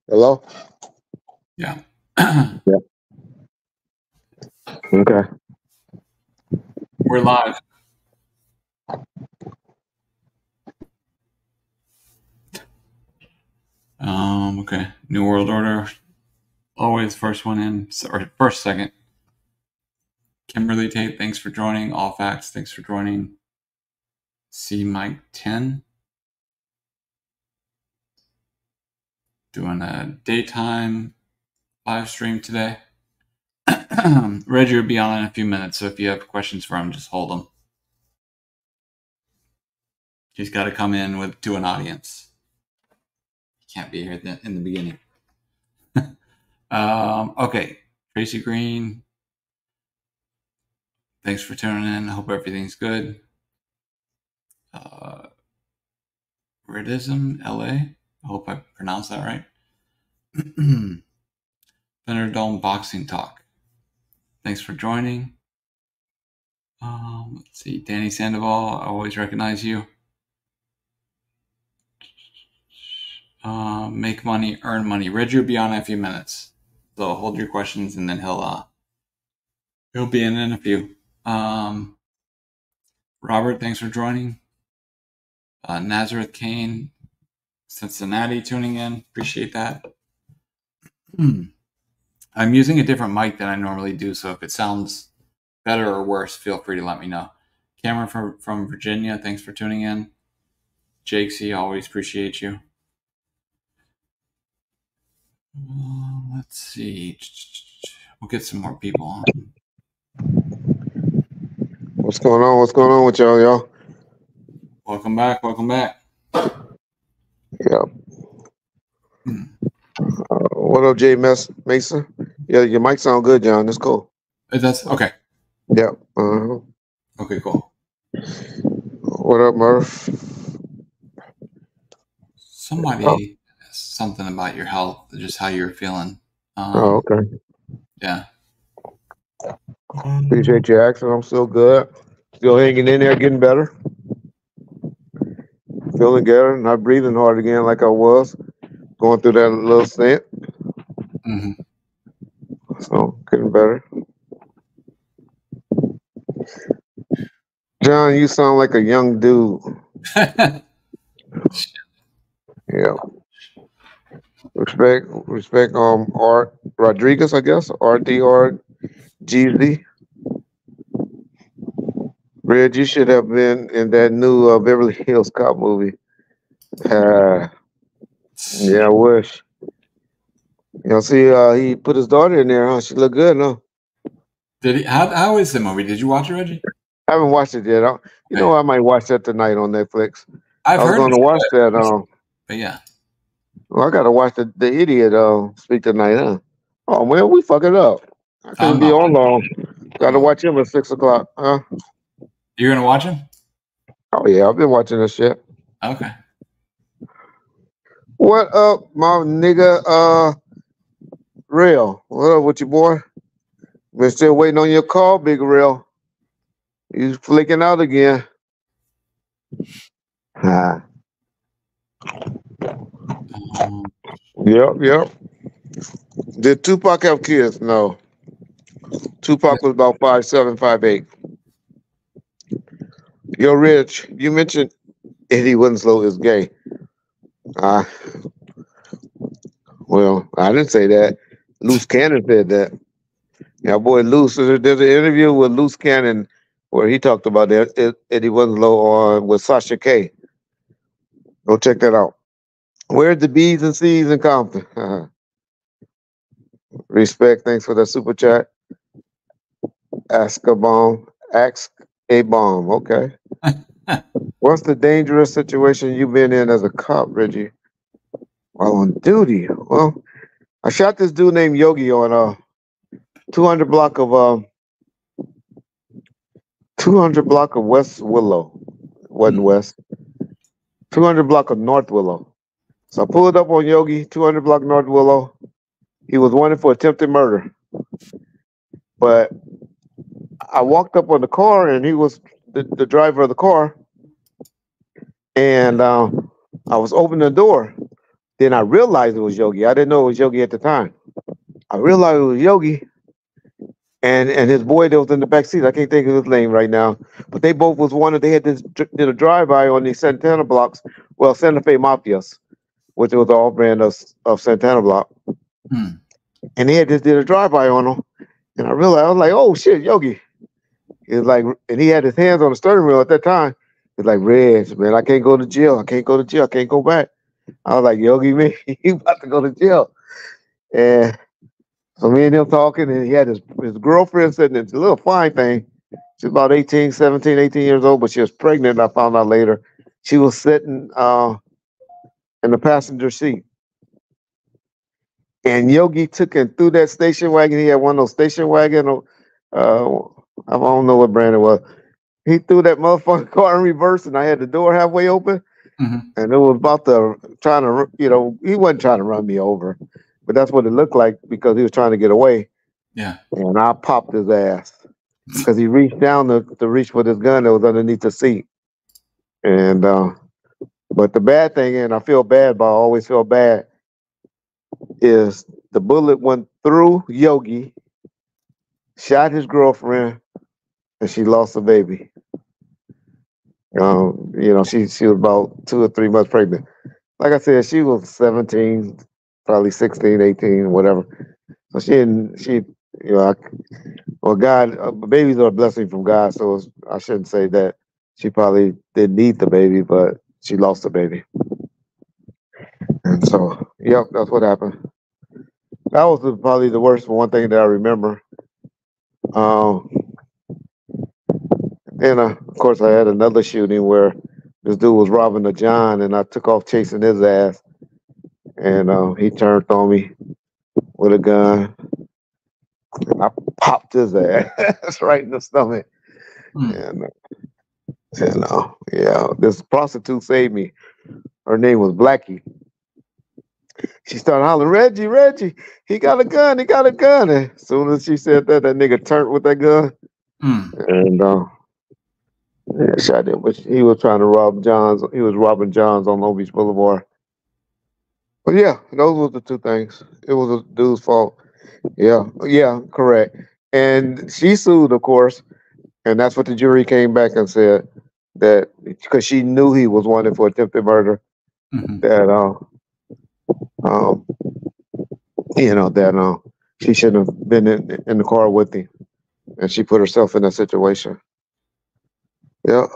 Hello? Yeah. Yeah. Okay. We're live. Okay. New World Order. Always first one in, or first, second. Kimberly Tate, thanks for joining. All Facts, thanks for joining. C Mike 10. Doing a daytime live stream today. Reggie will be on in a few minutes, so if you have questions for him, just hold them. He's got to come in to an audience. He can't be here in the beginning. Okay. Tracy Green, thanks for tuning in. I hope everything's good. Redism, LA. I hope I pronounced that right. Thunderdome Boxing Talk. Thanks for joining. Let's see. Danny Sandoval, I always recognize you. Make money, earn money. Reggie will be on in a few minutes. So hold your questions and then he'll be in a few. Robert, thanks for joining. Nazareth Kane, Cincinnati, tuning in. Appreciate that. I'm using a different mic than I normally do, so if it sounds better or worse, feel free to let me know. Cameron from Virginia, thanks for tuning in. Jake C, always appreciate you. Let's see. We'll get some more people on. What's going on? What's going on with y'all? Welcome back. Yeah. What up, Jay Mason? Yeah, your mic sound good, John. That's cool. That's okay. Yeah. Okay, cool. What up, Murph? Somebody asked something about your health, just how you're feeling. Okay. Yeah. Appreciate your accent. I'm still good. Still hanging in there, getting better. Feeling better, not breathing hard again like I was. Going through that little stint. Mm-hmm. So, getting better. John, you sound like a young dude. Yeah. Respect, Art Rodriguez, I guess. RDRGZ. Red, you should have been in that new Beverly Hills Cop movie. Yeah, I wish. See, he put his daughter in there, huh? She look good, no? Did he? How is the movie? Did you watch it, Reggie? I haven't watched it yet. I might watch that tonight on Netflix. I was going to watch that. But yeah. Well, I got to watch the idiot speak tonight, huh? Oh, man, we fuck it up. I couldn't be on long. Got to watch him at 6 o'clock, huh? You're going to watch him? Oh, yeah, I've been watching this shit. Okay. What up, my nigga, Real? What up with you, boy? Been still waiting on your call, Big Real. You flicking out again. Yep. Did Tupac have kids? No. Tupac was about 5'7", 5'8". Yo, Rich, you mentioned Eddie Winslow is gay. Well, I didn't say that. Loose Cannon said that. Yeah, boy, Loose. There's an interview with Loose Cannon where he talked about Eddie Winslow with Sasha K. Go check that out. Where's the B's and C's in Compton? Respect. Thanks for that super chat. Ask a bomb. Okay. What's the dangerous situation you've been in as a cop, Reggie? While on duty. Well, I shot this dude named Yogi on 200 block of West Willow. Wasn't West. 200 block of North Willow. So I pulled up on Yogi, 200 block North Willow. He was wanted for attempted murder. But I walked up on the car and he was the driver of the car. And I was opening the door. Then I realized it was Yogi. I didn't know it was Yogi at the time. I realized it was Yogi and his boy that was in the back seat. I can't think of his name right now, but they both was one of they had this did a drive by on these Santana blocks. Well, Santa Fe Mafias, which was the off brand of Santana block, and they had just did a drive by on them. And I realized I was like, oh shit, Yogi. He was like, and he had his hands on the steering wheel at that time. He's like, Reg, man, I can't go to jail. I can't go to jail. I can't go back. I was like, Yogi, man, you about to go to jail. And so me and him talking, and he had his girlfriend sitting in a little fine thing. She's about 18, 17, 18 years old, but she was pregnant. I found out later. She was sitting in the passenger seat. And Yogi took him through that station wagon. He had one of those station wagon. I don't know what brand it was. He threw that motherfucking car in reverse, and I had the door halfway open. And it was about to trying to, he wasn't trying to run me over, but that's what it looked like because he was trying to get away. Yeah. And I popped his ass because he reached down to reach for this gun that was underneath the seat. And but the bad thing, and I feel bad, but I always feel bad, is the bullet went through Yogi, shot his girlfriend, and she lost a baby. She was about 2 or 3 months pregnant. Like I said, she was 17, probably 16, 18, whatever. So babies are a blessing from God. So I shouldn't say that she probably didn't need the baby, but she lost the baby. And so, yep, that's what happened. That was probably the worst one thing that I remember. And of course, I had another shooting where this dude was robbing a John, and I took off chasing his ass, and he turned on me with a gun, and I popped his ass right in the stomach. And this prostitute saved me. Her name was Blackie. She started hollering, Reggie, he got a gun, he got a gun. And as soon as she said that nigga turned with that gun, and shot him. But he was trying to rob Johns. He was robbing Johns on Long Beach Boulevard. But yeah, those were the two things. It was a dude's fault. Yeah, correct. And she sued, of course, and that's what the jury came back and said that because she knew he was wanted for attempted murder, that she shouldn't have been in the car with him, and she put herself in that situation. Yeah.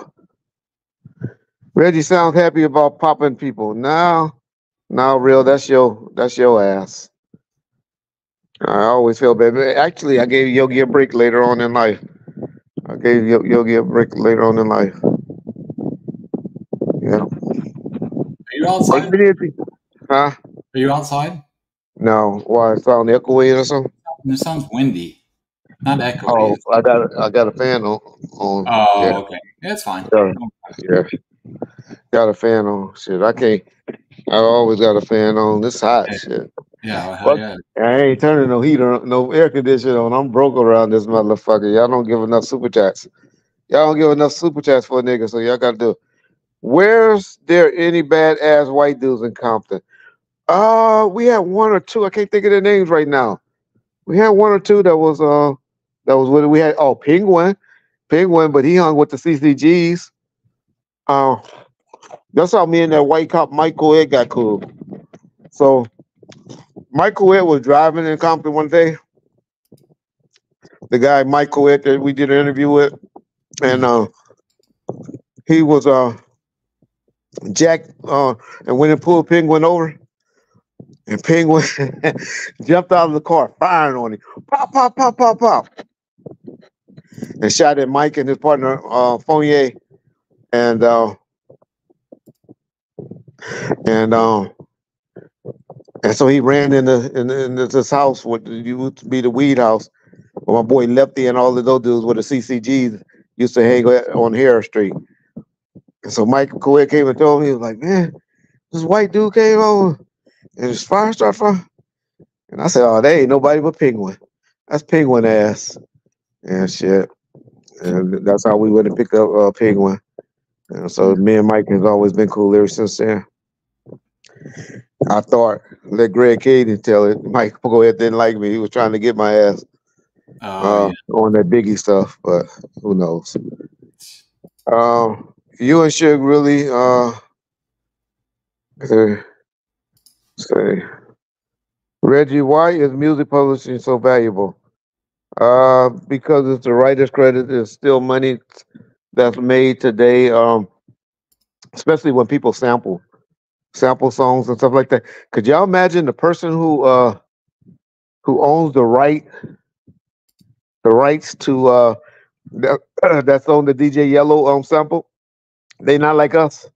Reggie sounds happy about popping people. No, real. That's your ass. I always feel bad. Actually, I gave Yogi a break later on in life. I gave Yogi a break later on in life. Yeah. Are you outside? Huh? Are you outside? No. Why? It sound echoey or something? It sounds windy. Not echoey. Oh, I got a fan on. Oh, yeah. Okay. It's fine. Yeah. Got a fan on. Shit, I can't. I always got a fan on. This hot shit. Yeah, hell yeah. I ain't turning no heater, no air conditioner on. I'm broke around this motherfucker. Y'all don't give enough super chats. Y'all don't give enough super chats for a nigga, so y'all gotta do it. Where's there any badass white dudes in Compton? We had one or two. I can't think of their names right now. We had one or two that was what we had. Oh, Penguin, but he hung with the CCGs. That's how me and that white cop Michael Ed got cool. So Michael Ed was driving in Compton one day. The guy Michael Ed that we did an interview with, and he was Jack and went and pulled Penguin over, and Penguin jumped out of the car, firing on him, pop, pop, pop, pop, pop, and shot at Mike and his partner Fournier, and so he ran into this house, what used to be the weed house, where my boy Lefty and all of those dudes with the CCGs used to hang on Harris Street. And so Mike Coed came and told me, he was like, man, this white dude came over and his fire started firing. And I said, oh, they ain't nobody but Penguin. That's Penguin ass. And shit. And that's how we went and picked up Penguin. And so me and Mike has always been cool ever since then. I thought let Greg Cady tell it. Mike go ahead didn't like me. He was trying to get my ass Oh yeah. on that Biggie stuff, but who knows? You and Suge really uh, say Reggie, why is music publishing so valuable? Because it's the writer's credit. Is still money that's made today. Especially when people sample songs and stuff like that. Could y'all imagine the person who owns the rights to that, that's on the DJ Yellow sample? They not like us.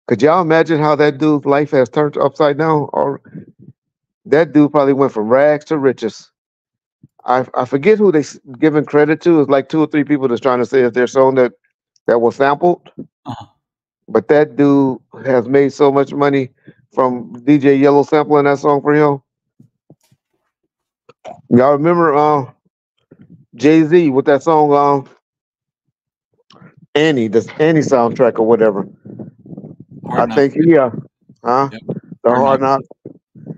Could y'all imagine how that dude's life has turned upside down? Or that dude probably went from rags to riches. I forget who they giving credit to. It's like two or three people that's trying to say it's their song that was sampled. Uh-huh. But that dude has made so much money from DJ Yellow sampling that song for him. Y'all remember Jay Z with that song Annie, this Annie soundtrack or whatever. I Hard Knock. think huh? Yep. The Hard Hard Knock. Knock.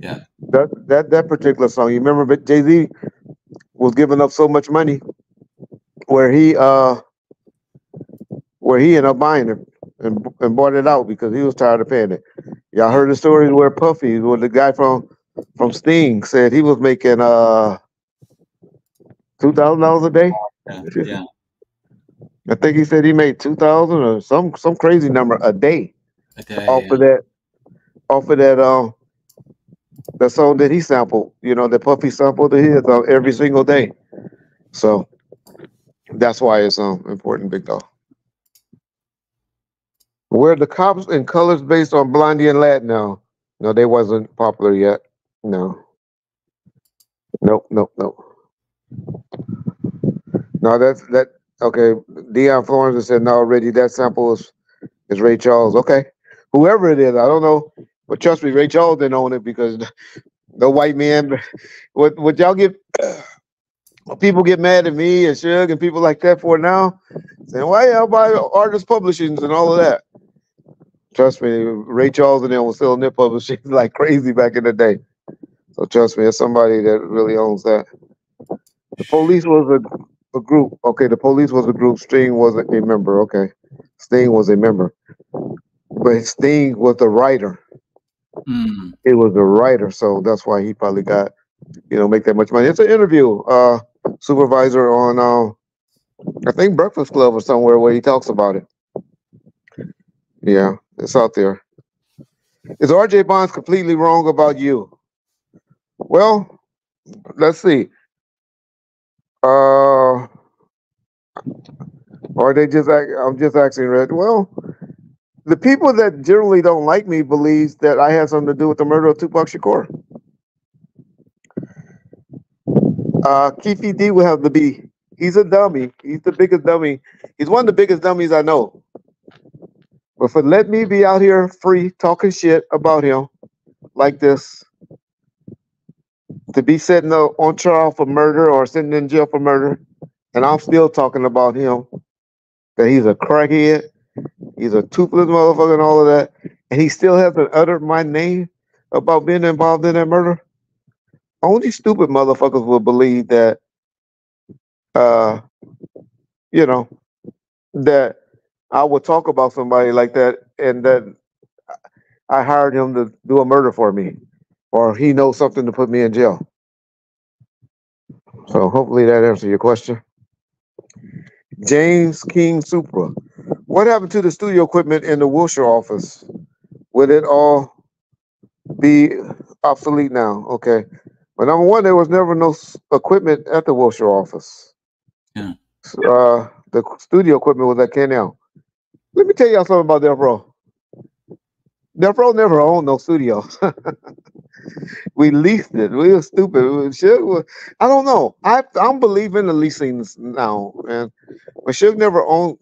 Yeah. That particular song. You remember, but Jay Z was giving up so much money where he uh where he ended up buying it and bought it out because he was tired of paying it. Y'all Yeah. heard the stories where Puffy, where the guy from Sting said he was making $2,000 a day. Yeah. Yeah. I think he said he made 2,000 or some crazy number a day A day. off of that off of that song that he sampled. You know, that Puffy sampled to his every single day. So that's why it's important, big dog. Were the cops in colors based on Blondie and Latin? No, no, they wasn't popular yet. No, nope, nope, nope. No, that's that. Okay, Deion Florence said no already. That sample is Ray Charles. Okay, whoever it is, I don't know, but trust me, Ray Charles didn't own it because the white man. What y'all get? People get mad at me and Suge and people like that for now, saying why y'all buy artist publishings and all of that. Trust me, Ray Charles and them was selling their publishing like crazy back in the day. So trust me, it's somebody that really owns that. The police was a group. Okay, the police was a group. Sting wasn't a member. Okay, Sting was a member, but Sting was the writer. Mm. It was the writer, so that's why he probably got make that much money. It's an interview. Supervisor on I think Breakfast Club or somewhere where he talks about it. Yeah, it's out there. Is RJ Bonds completely wrong about you? Well, let's see. Uh, or they just I'm just asking Red. Well, the people that generally don't like me believes that I had something to do with the murder of Tupac Shakur. Keefe D will have to be. He's a dummy. He's the biggest dummy. He's one of the biggest dummies I know. But for let me be out here free talking shit about him like this, to be sitting on trial for murder or sitting in jail for murder, and I'm still talking about him, that he's a crackhead, he's a toothless motherfucker and all of that, and he still hasn't uttered my name about being involved in that murder. Only stupid motherfuckers will believe that, uh, you know, that I would talk about somebody like that and that I hired him to do a murder for me or he knows something to put me in jail. So hopefully that answers your question. James King Supra. What happened to the studio equipment in the Wilshire office? Would it all be obsolete now? Okay. But number one, there was never no equipment at the Wilshire office. Yeah. The studio equipment was at Canal. Let me tell y'all something about Death Row. Death Row never owned no studio. We leased it. We were stupid. I don't know. I'm believing the leasings now, man. But Suge never owned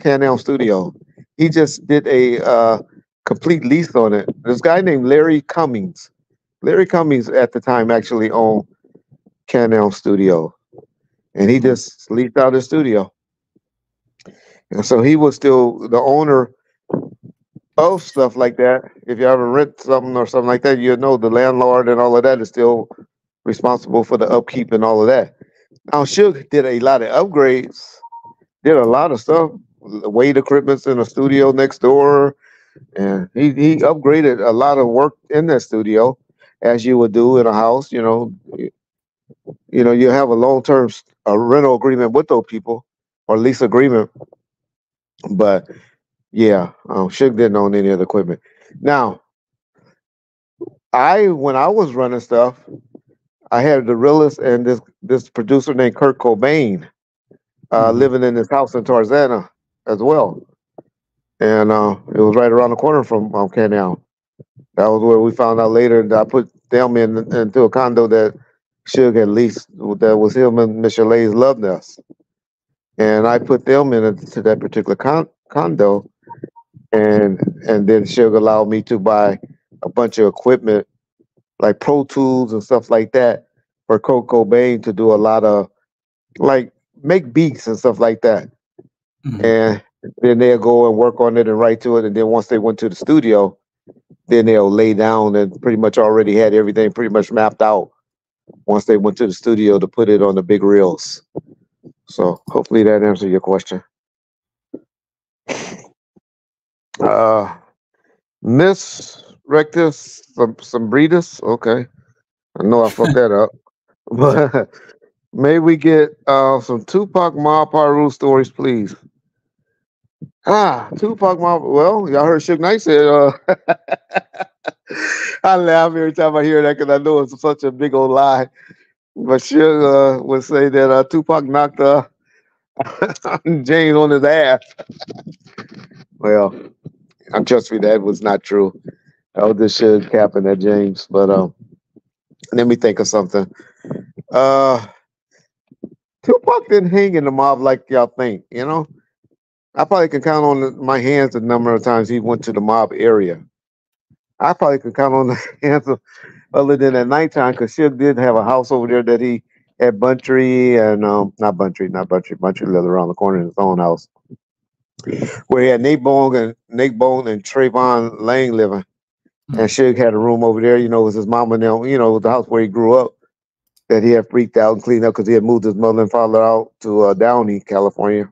Canal Studio. He just did a complete lease on it. This guy named Larry Cummings. Larry Cummings at the time actually owned Canal Studio, and he just leased out his studio. And so he was still the owner Oh, stuff like that. If you ever rent something or something like that, you know the landlord and all of that is still responsible for the upkeep and all of that. Now, Suge did a lot of upgrades, did a lot of stuff, weight equipments in the studio next door, and he upgraded a lot of work in that studio, as you would do in a house. You have a long term rental agreement with those people or lease agreement, but yeah, Suge didn't own any of the equipment. Now, when I was running stuff, I had the realist and this producer named Kurt Cobain living in this house in Tarzana as well, and it was right around the corner from Canal. That was where we found out later that I put them into a condo that Suge had leased. That was him and Michelle's Love Nest, and I put them into that particular condo, and then Suge allowed me to buy a bunch of equipment like Pro Tools and stuff like that for Kurt Cobain to do a lot of like make beats and stuff like that. And then they'll go and work on it and write to it. And then once they went to the studio, then they'll lay down and pretty much already had everything pretty much mapped out once they went to the studio to put it on the big reels. So hopefully that answers your question. Miss Rectus Sombritas. Okay. I know I fucked that up. But may we get some Tupac Ma Paru stories, please? Tupac Ma. Well, y'all heard Suge Knight said, I laugh every time I hear that because I know it's such a big old lie. But Suge would say that Tupac knocked James on his ass. Well, trust me, that was not true. I was just Suge capping at James. But let me think of something. Tupac didn't hang in the mob like y'all think, I probably can count on my hands the number of times he went to the mob area. I probably could count on the hands of other than at nighttime because Suge did have a house over there that he had Buntry and not Buntry. Buntry lived around the corner in his own house where he had Nate Bone and Trayvon Lang living. And Suge had a room over there, it was his mama now, the house where he grew up that he had freaked out and cleaned up because he had moved his mother and father out to Downey, California.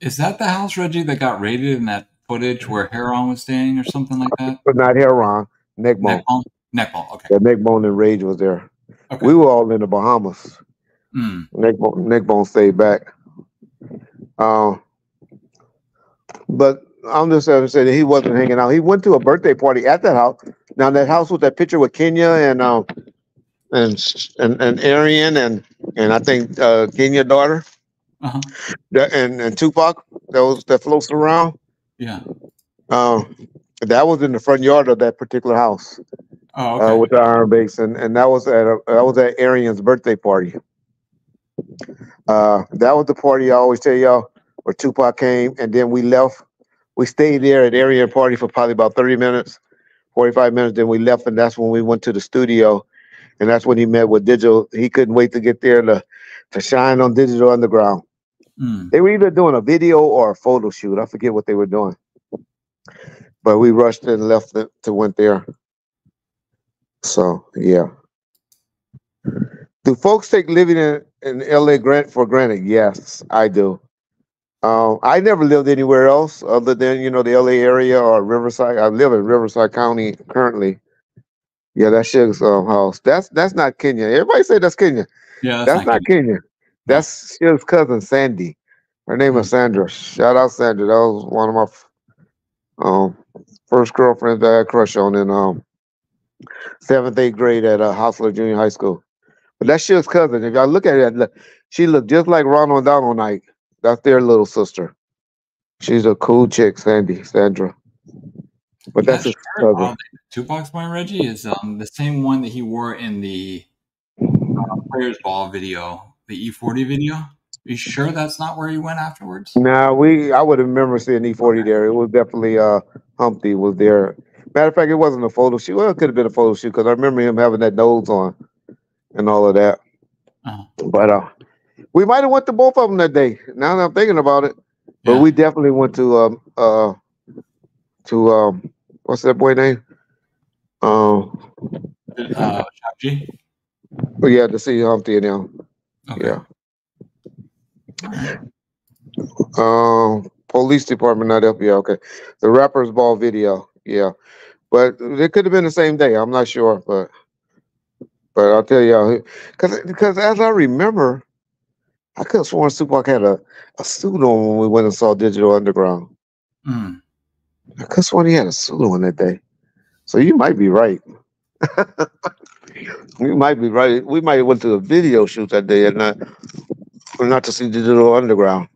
Is that the house, Reggie, that got raided in that footage where Heron was staying or something like that? But not Heron, Neckbone. Neckbone, okay. Yeah, Neckbone and Rage was there. Okay. We were all in the Bahamas. Neckbone stayed back. But I'm just saying that he wasn't hanging out. He went to a birthday party at that house. Now that house with that picture with Kenya and Arian and I think Kenya's daughter. And Tupac that floats around. Yeah. That was in the front yard of that particular house. Oh, okay. With the iron base, and that was at Arian's birthday party. That was the party I always tell y'all where Tupac came, and then we left. We stayed there at Arian party for probably about 30 minutes, 45 minutes. Then we left, and that's when we went to the studio, and that's when he met with Digital. He couldn't wait to get there to shine on Digital Underground. They were either doing a video or a photo shoot. I forget what they were doing, but we rushed and left to went there. So yeah. Do folks take living in LA for granted? Yes, I do. I never lived anywhere else other than the LA area or Riverside. I live in Riverside County currently. Yeah, that's Suge's house. That's not Kenya. Everybody say that's Kenya. Yeah, that's not Kenya. That's Suge's cousin Sandy. Her name is Sandra. Shout out Sandra. That was one of my first girlfriends that I had a crush on in 7th, 8th grade at Hostler Junior High School. But that's Suge's cousin. If y'all look at it, she looked just like Ronald Donald Knight. That's their little sister. She's a cool chick, Sandra. But that's his cousin. Tupac's boy Reggie is the same one that he wore in the Players Ball video, the E40 video. Are you sure that's not where he went afterwards? Nah, I would remember seeing E40 there. It was definitely Humpty was there. Matter of fact, it wasn't a photo shoot. Well, it could have been a photo shoot because I remember him having that nose on and all of that. But we might have went to both of them that day. Now that I'm thinking about it, but we definitely went to What's that boy name? Um, Shaq. oh yeah, to see Humpty and them. Okay. Yeah. All right. Police department, not FBI. Okay. The rappers ball video. Yeah, but it could have been the same day. I'm not sure, but I'll tell you, because as I remember, I could have sworn Tupac had a suit on when we went and saw Digital Underground. Mm. I could have sworn he had a suit on that day. So you might be right. You might be right. We might have went to a video shoot that day and not to see Digital Underground.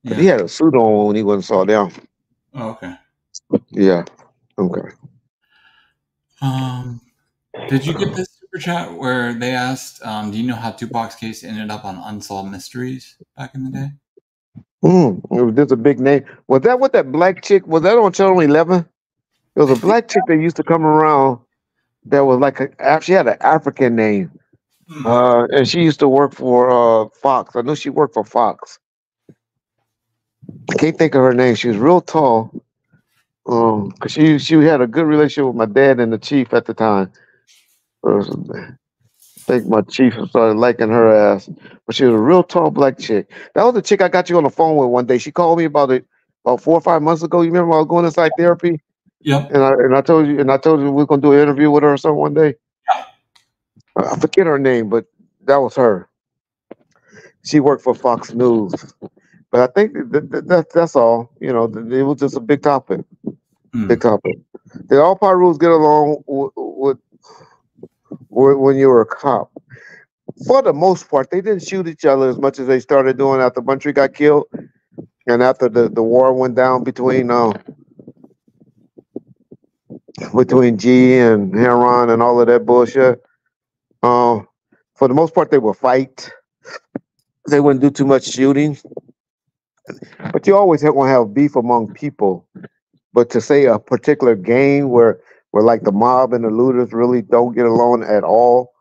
But he Yeah. had a suit on when he went and saw them. Oh, okay. Yeah. Okay. Did you get this super chat where they asked, do you know how Tupac's case ended up on Unsolved Mysteries back in the day? There's a big name. Was that what that black chick was that on Channel 11? There was I a think. black chick that used to come around that was like she had an African name. Mm. And she used to work for Fox. I know she worked for Fox. I can't think of her name. She was real tall. 'Cause she had a good relationship with my dad and the chief at the time. I think my chief started liking her ass. But she was a real tall black chick. That was the chick I got you on the phone with one day. She called me about 4 or 5 months ago. You remember I was going inside therapy? Yep. And I told you we are gonna do an interview with her or something one day. I forget her name, but that was her. She worked for Fox News. But I think that's all. It was just a big topic. Big Mm. topic. Did all Pirus get along when you were a cop? For the most part, they didn't shoot each other as much as they started doing after Buntry got killed and after the war went down between G and Heron and all of that bullshit. Um, for the most part, they would fight. They wouldn't do too much shooting, but you always want to have beef among people. But to say a particular gang where like the mob and the looters really don't get along at all,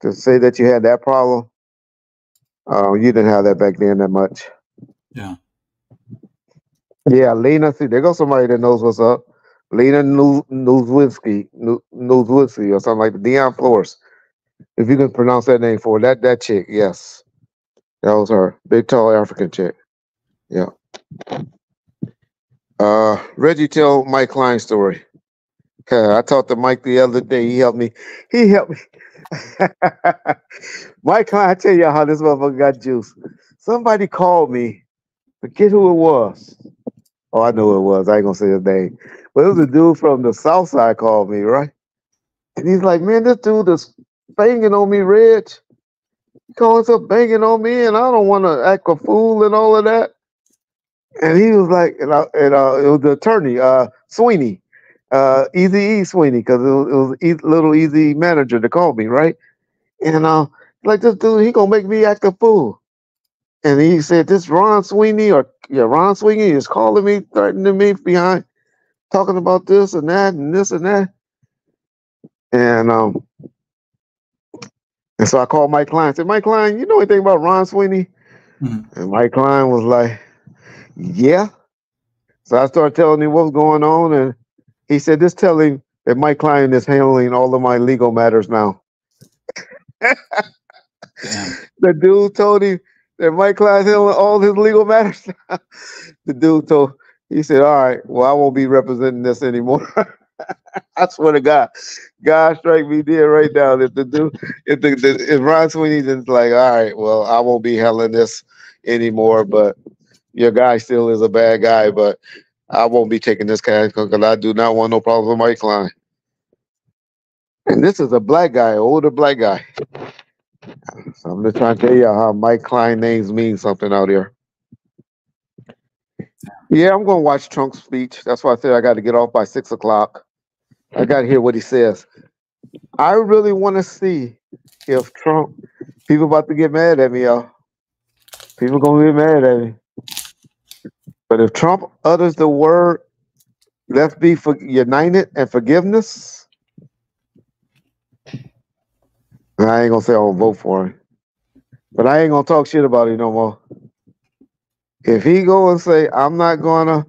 to say that you had that problem, you didn't have that back then that much. Yeah. Yeah, Lena. See, there goes somebody that knows what's up. Lena Newswinsky or something like that. Deion Flores. If you can pronounce that name for her. That chick, yes. That was her. Big tall African chick. Yeah. Reggie, tell Mike Klein's story. I talked to Mike the other day. He helped me. He helped me. Mike Klein, I tell you how this motherfucker got juice. Somebody called me. Forget who it was. Oh, I know who it was. I ain't gonna say his name. But it was a dude from the South Side called me, right? And he's like, man, this dude is banging on me, Reg. He calls up banging on me, and I don't want to act a fool and all of that. And he was like, it was the attorney, Sweeney, Easy E Sweeney, because it was little Easy manager to call me, right? And like this dude, he gonna make me act a fool. And he said, this Ron Sweeney Ron Sweeney is calling me, threatening me behind, talking about this and that and this and that. And and so I called Mike Klein. I said, Mike Klein, you know anything about Ron Sweeney? Mm. And Mike Klein was like, yeah. So I started telling him what was going on, and he said, just tell him that Mike Klein is handling all of my legal matters now. Damn. The dude told him that Mike Klein's handling all his legal matters now. He said, all right, well, I won't be representing this anymore. I swear to God strike me dead right now. If Ron Sweeney's just like, all right, well, I won't be handling this anymore, but your guy still is a bad guy, but I won't be taking this cash because I do not want no problems with Mike Klein. And this is a black guy, older black guy. So I'm just trying to tell you how Mike Klein names mean something out here. Yeah, I'm going to watch Trump's speech. That's why I said I got to get off by 6 o'clock. I got to hear what he says. I really want to see if people about to get mad at me, y'all. People going to get mad at me. But if Trump utters the word, let's be united and forgiveness, I ain't going to say I'll vote for him. But I ain't going to talk shit about it no more. If he go and say, I'm not going to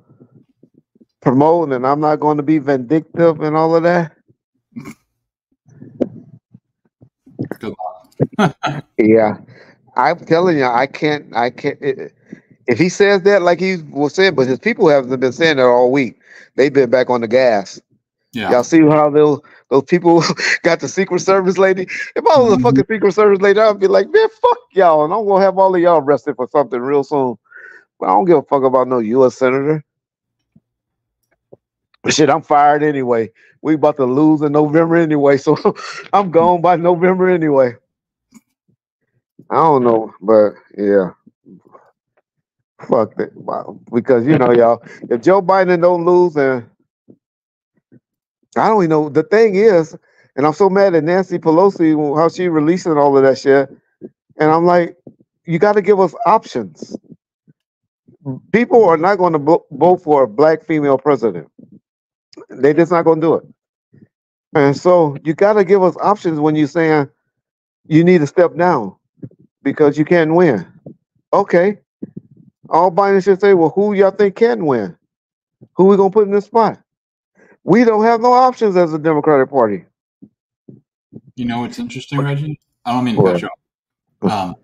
promoting, and I'm not going to be vindictive and all of that. Good luck. Yeah, I'm telling you, I can't. If he says that, like he was saying, but his people haven't been saying that all week. They've been back on the gas. Yeah. Y'all see how those people got the Secret Service lady? If I was a fucking Secret Service lady, I'd be like, man, fuck y'all, and I'm gonna have all of y'all arrested for something real soon. But I don't give a fuck about no U.S. senator. Shit, I'm fired anyway. We about to lose in November anyway, so I'm gone by November anyway. I don't know, but yeah, fuck that. Wow. Because y'all, if Joe Biden don't lose, and I don't even know. The thing is, and I'm so mad at Nancy Pelosi how she releasing all of that shit, and I'm like, you got to give us options. People are not going to vote for a black female president. They just not going to do it. And so you got to give us options when you're saying you need to step down because you can't win. Okay. All Biden should say, well, who y'all think can win? Who we going to put in this spot? We don't have no options as a Democratic Party. You know what's interesting, Reggie? I don't mean to cut you off.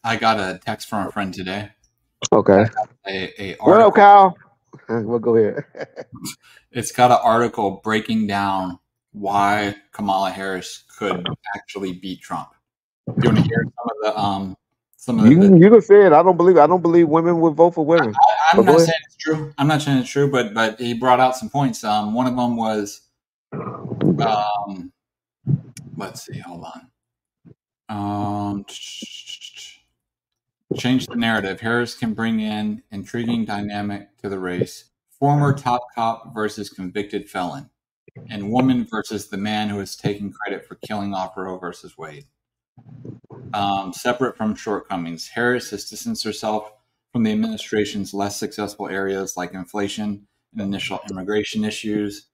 I got a text from a friend today. Okay. What up, Kyle? Well, go ahead. It's got an article breaking down why Kamala Harris could actually beat Trump. Do you want to hear some of the? You can say it. I don't believe women would vote for women. I'm not saying it's true. I'm not saying it's true, but he brought out some points. One of them was, let's see, hold on. Change the narrative. Harris can bring in intriguing dynamic to the race. Former top cop versus convicted felon. And woman versus the man who is taking credit for killing off Roe versus Wade. Separate from shortcomings, Harris has distanced herself from the administration's less successful areas like inflation and initial immigration issues.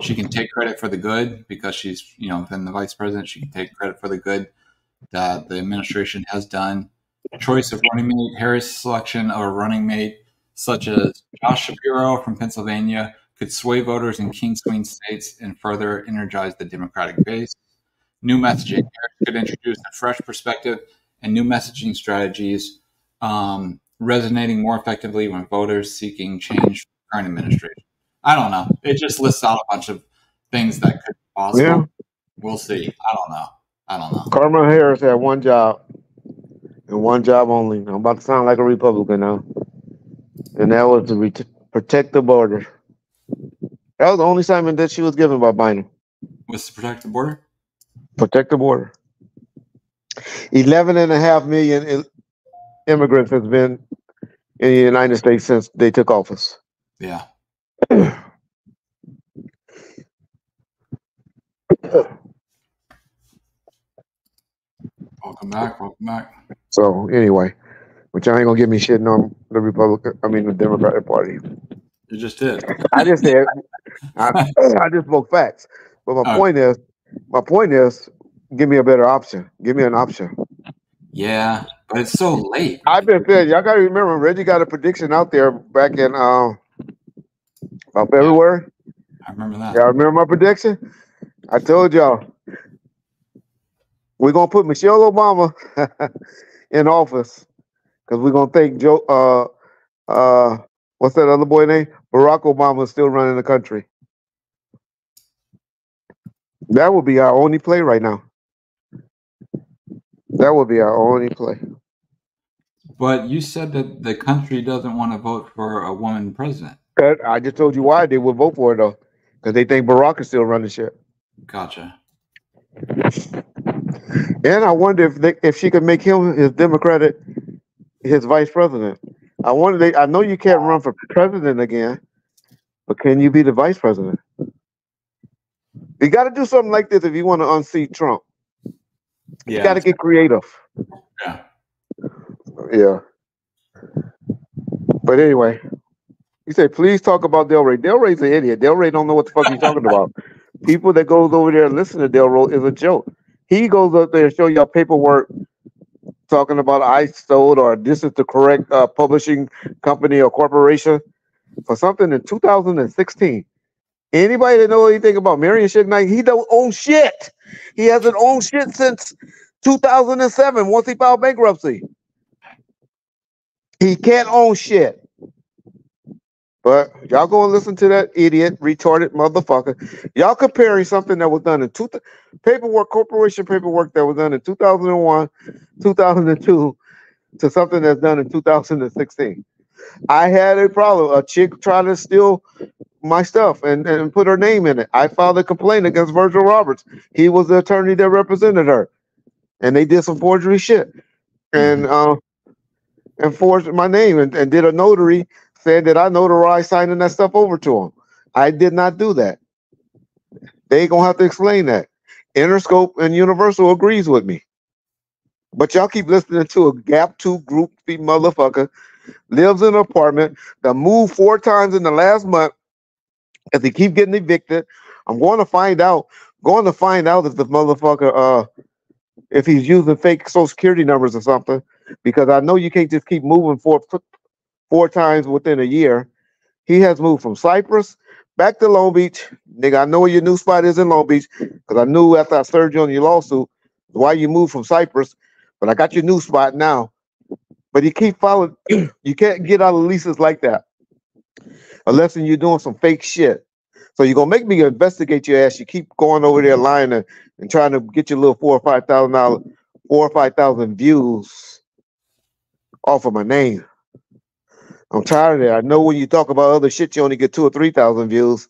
She can take credit for the good because she's, been the vice president. She can take credit for the good that the administration has done. Choice of running mate, Harris' selection of a running mate such as Josh Shapiro from Pennsylvania could sway voters in king swing states and further energize the Democratic base. New messaging. Harris could introduce a fresh perspective and new messaging strategies, resonating more effectively when voters seeking change from the current administration. I don't know. It just lists out a bunch of things that could be possible. Yeah. We'll see. I don't know. Kamala Harris had one job and one job only. I'm about to sound like a Republican now. And that was to protect the border. That was the only assignment that she was given by Biden. Was to protect the border? Protect the border. 11.5 million immigrants has been in the United States since they took office. Yeah. Welcome back. So anyway, which I ain't gonna get me shitting on the Democratic Party. You just did. I just said I just spoke facts. But my point is, give me a better option. Give me an option. Yeah, but it's so late. I've been saying, y'all gotta remember, Reggie got a prediction out there back in February. I remember that. Y'all remember my prediction? I told y'all we're gonna put Michelle Obama in office because we're gonna think what's that other boy name? Barack Obama is still running the country. That would be our only play right now. That would be our only play. But you said that the country doesn't want to vote for a woman president. I just told you why they would vote for it, though. Because they think Barack is still running shit. Gotcha. And I wonder if she could make him his vice president. I know you can't run for president again, but can you be the vice president? You got to do something like this if you want to unseat Trump. Yeah. You got to get creative. Yeah. But anyway, you say, please talk about Delray. Delray's an idiot. Delray don't know what the fuck he's talking about. People that goes over there and listen to Delray is a joke. He goes up there and show y'all paperwork talking about I stole or this is the correct publishing company or corporation. for something in 2016. Anybody that know anything about Marion Suge Knight, he don't own shit. He hasn't owned shit since 2007 once he filed bankruptcy. He can't own shit. But y'all go and listen to that idiot, retarded motherfucker. Y'all comparing something that was done in corporation paperwork that was done in 2001, 2002 to something that's done in 2016. I had a problem. A chick tried to steal my stuff and put her name in it. I filed a complaint against Virgil Roberts. He was the attorney that represented her. And they did some forgery shit. And forged my name and did a notary saying that I notarized signing that stuff over to him. I did not do that. They gonna have to explain that. Interscope and Universal agrees with me. But y'all keep listening to a Gap 2 group motherfucker, lives in an apartment that moved 4 times in the last month as they keep getting evicted. I'm going to find out if the motherfucker if he's using fake social security numbers or something, because I know you can't just keep moving 4 times within a year. He has moved from Cyprus back to Long Beach. Nigga, I know where your new spot is in Long Beach, because I knew after I served you on your lawsuit why you moved from Cyprus, but I got your new spot now. But you keep following, you can't get out of leases like that unless you're doing some fake shit. So you're gonna make me investigate your ass. You keep going over there lying and trying to get your little $4,000 or $5,000 views off of my name. I'm tired of that. I know when you talk about other shit, you only get 2,000 or 3,000 views,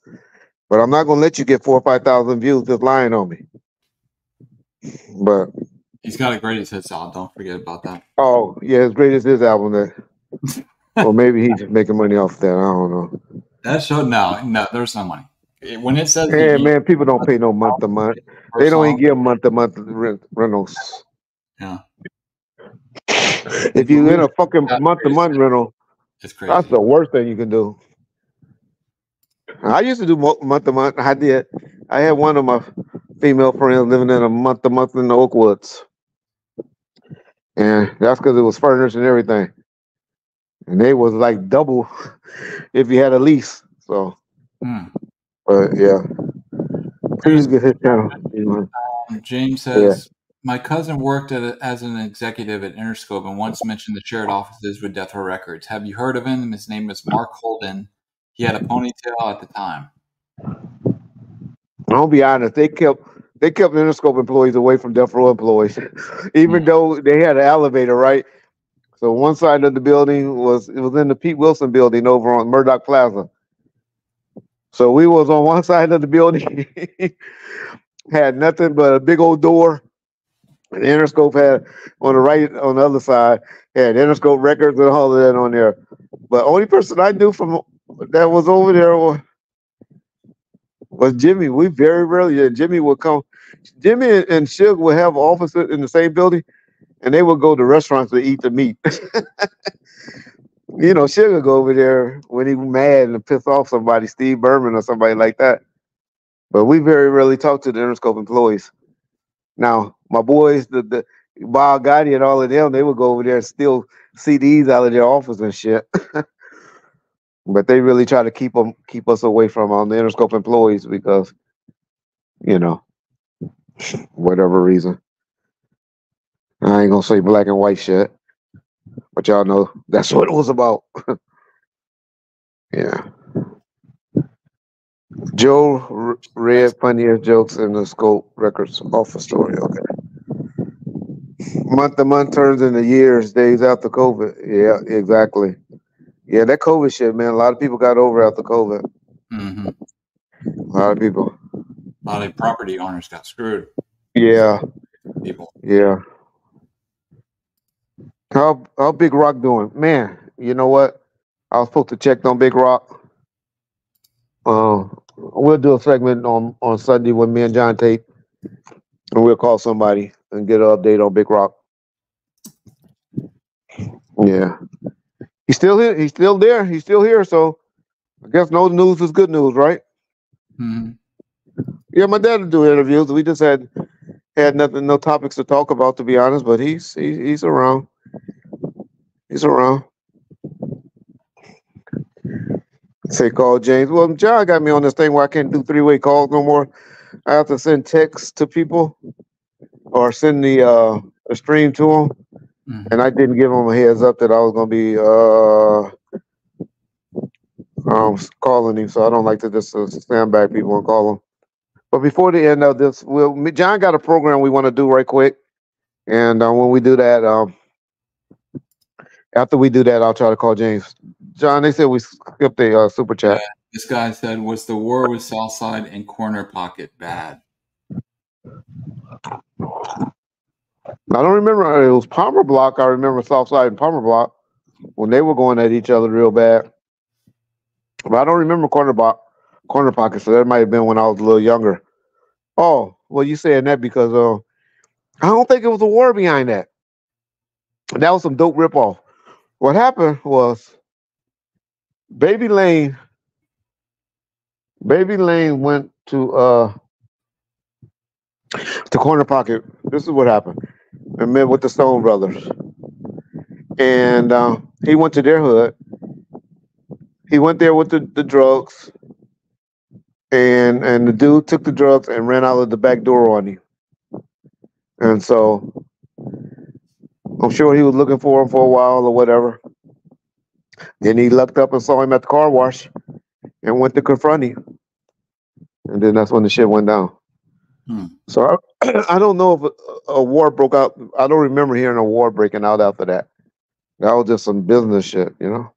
but I'm not gonna let you get 4,000 or 5,000 views just lying on me. But he's got a greatest hits album. Don't forget about that. Oh yeah, his greatest hits album. That, or maybe he's making money off that. I don't know. That show no, there's no money. When it says, yeah, man, people don't pay no month to month. They don't even give month to month rentals. Yeah. If you in a fucking month to month rental, it's crazy. That's the worst thing you can do. I used to do month to month. I did. I had one of my female friends living in a month to month in the Oakwoods, and that's because it was furnished and everything. And they was like double if you had a lease. So, but yeah, please get his channel. James says, my cousin worked as an executive at Interscope and once mentioned the shared offices with Death Row Records. Have you heard of him? His name was Mark Holden. He had a ponytail at the time. I'll be honest, they kept Interscope employees away from Death Row employees, even though they had an elevator, right? So one side of the building was in the Pete Wilson building over on Murdoch Plaza. So we was on one side of the building, had nothing but a big old door. And Interscope had on the other side, had Interscope Records and all of that on there. But only person I knew from that was over there was Jimmy. We very rarely, Jimmy would come. Jimmy and Suge would have offices in the same building, and they would go to restaurants to eat the meat. You know, Suge would go over there when he was mad and piss off somebody, Steve Berman or somebody like that. But we very rarely talk to the Interscope employees. Now, my boys, the Bob Gotti and all of them, they would go over there and steal CDs out of their office and shit. But they really try to keep us away from the Interscope employees because, you know, whatever reason. I ain't gonna say black and white shit, but y'all know that's what it was about. Yeah. Joe read funniest jokes in the Scope Records office story. Okay. Month to month turns into years, days after COVID. Yeah, exactly. Yeah, that COVID shit, man. A lot of people got over after COVID. Mm-hmm. A lot of people. A lot of property owners got screwed. Yeah. People. Yeah. How Big Rock doing? Man, you know what? I was supposed to check on Big Rock. We'll do a segment on Sunday with me and John Tate. And we'll call somebody and get an update on Big Rock. Yeah. He's still here. He's still there. He's still here. So I guess no news is good news, right? Mm-hmm. Yeah, my dad would do interviews. We just had nothing, no topics to talk about, to be honest. But he's around. He's around. Say call James. Well, John got me on this thing where I can't do three-way calls no more. I have to send texts to people or send the a stream to them. Mm-hmm. And I didn't give them a heads up that I was gonna be calling him, so I don't like to just stand back people and call them. But before the end of this, John got a program we want to do right quick, and when we do that, after we do that, I'll try to call James. John, they said we skipped a super chat. Yeah, this guy said, "Was the war with Southside and Corner Pocket bad?" I don't remember. It was Palmer Block. I remember Southside and Palmer Block when they were going at each other real bad. But I don't remember Corner Pocket, so that might have been when I was a little younger. Oh, well, you saying that because I don't think it was a war behind that. That was some dope ripoff. What happened was Baby Lane went to Corner Pocket. This is what happened. I met with the Stone Brothers. And he went to their hood. He went there with the drugs. And the dude took the drugs and ran out of the back door on him. And so I'm sure he was looking for him for a while or whatever. Then he looked up and saw him at the car wash and went to confront him. And then that's when the shit went down. So I don't know if a war broke out. I don't remember hearing a war breaking out after that. That was just some business shit, you know?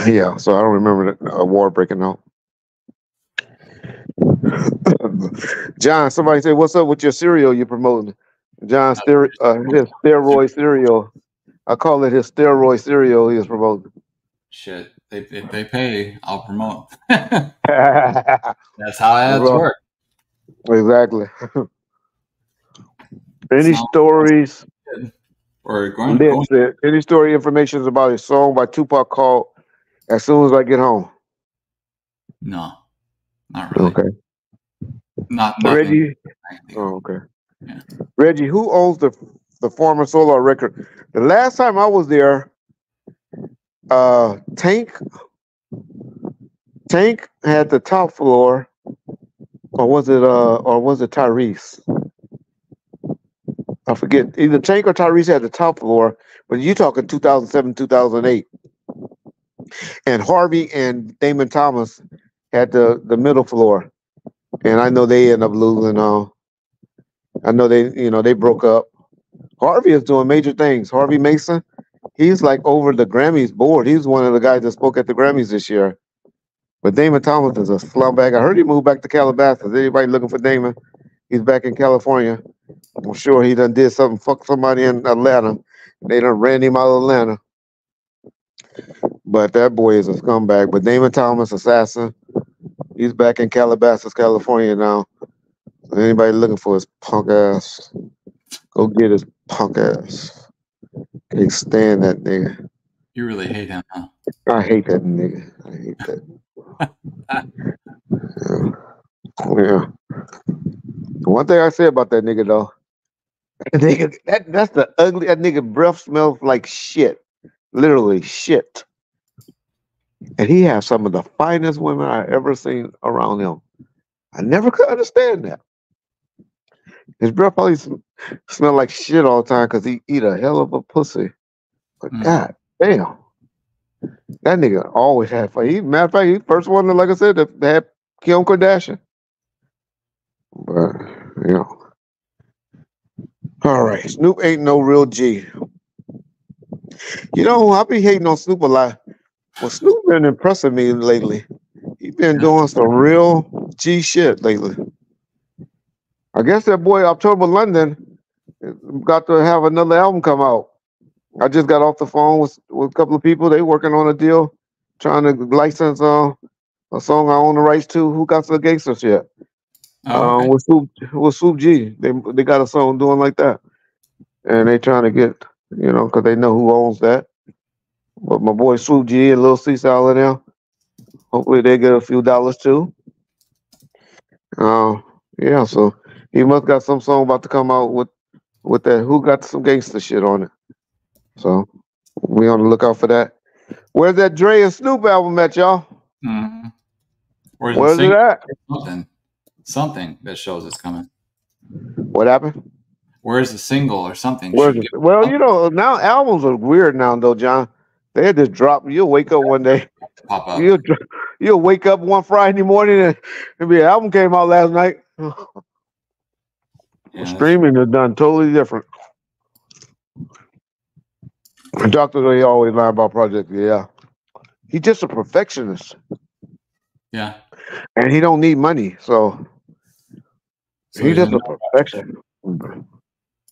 Yeah, so I don't remember a war breaking out. John, somebody said, "What's up with your cereal you're promoting?" John, his steroid cereal. I call it his steroid cereal he is promoting. Shit, if they pay, I'll promote. That's how ads work. Exactly. Any stories? Or any story information about a song by Tupac called "As Soon as I Get Home"? No, not really. Okay. Not Reggie. Oh, okay. Yeah. Reggie, who owns the former Solar record? The last time I was there, Tank had the top floor, or was it Tyrese? I forget. Either Tank or Tyrese had the top floor, but you talking 2007, 2008. And Harvey and Damon Thomas had the middle floor. And I know they ended up losing. I know they broke up. Harvey is doing major things. Harvey Mason, he's like over the Grammys board. He's one of the guys that spoke at the Grammys this year. But Damon Thomas is a slumbag. I heard he moved back to Calabasas. Anybody looking for Damon? He's back in California. I'm sure he done did something, fuck somebody in Atlanta. They done ran him out of Atlanta. But that boy is a scumbag. But Damon Thomas, assassin, he's back in Calabasas, California now. So anybody looking for his punk ass, go get his punk ass. Can't stand that nigga. You really hate him, huh? I hate that nigga. I hate that. Yeah. One thing I say about that nigga though, that's the ugly. That nigga breath smells like shit, literally shit. And he has some of the finest women I ever seen around him. I never could understand that. His breath probably smell like shit all the time because he eat a hell of a pussy. But god damn, that nigga always had fun. Matter of fact, he's the first one that, like I said, that had Kim Kardashian. But you know. All right, Snoop ain't no real G. You know, I be hating on Snoop a lot. Well, Snoop been impressing me lately. He been doing some real G shit lately. I guess that boy October London got to have another album come out. I just got off the phone with a couple of people. They working on a deal, trying to license a song I own the rights to. Who got the gangster shit? Oh, okay. With Swoop G. They got a song doing like that, and they trying to get because they know who owns that. But my boy Swoop G and Lil C Salad now. Hopefully they get a few dollars too. Yeah, so he must got some song about to come out with that. Who got some gangster shit on it? So we on the lookout for that. Where's that Dre and Snoop album at, y'all? Mm-hmm. Where's the Where's it single? at? Something that shows it's coming. What happened? Where's the single or something? Where's Should it? give Well, something you know, now albums are weird now, though, John. They had just drop. You'll wake up one day. to pop up. You'll wake up one Friday morning and maybe an album came out last night. Yeah, Streaming is done totally different. Dr. Dre always lie about Project. Yeah, he's just a perfectionist, yeah. and he don't need money, so So he's he's just in a perfectionist.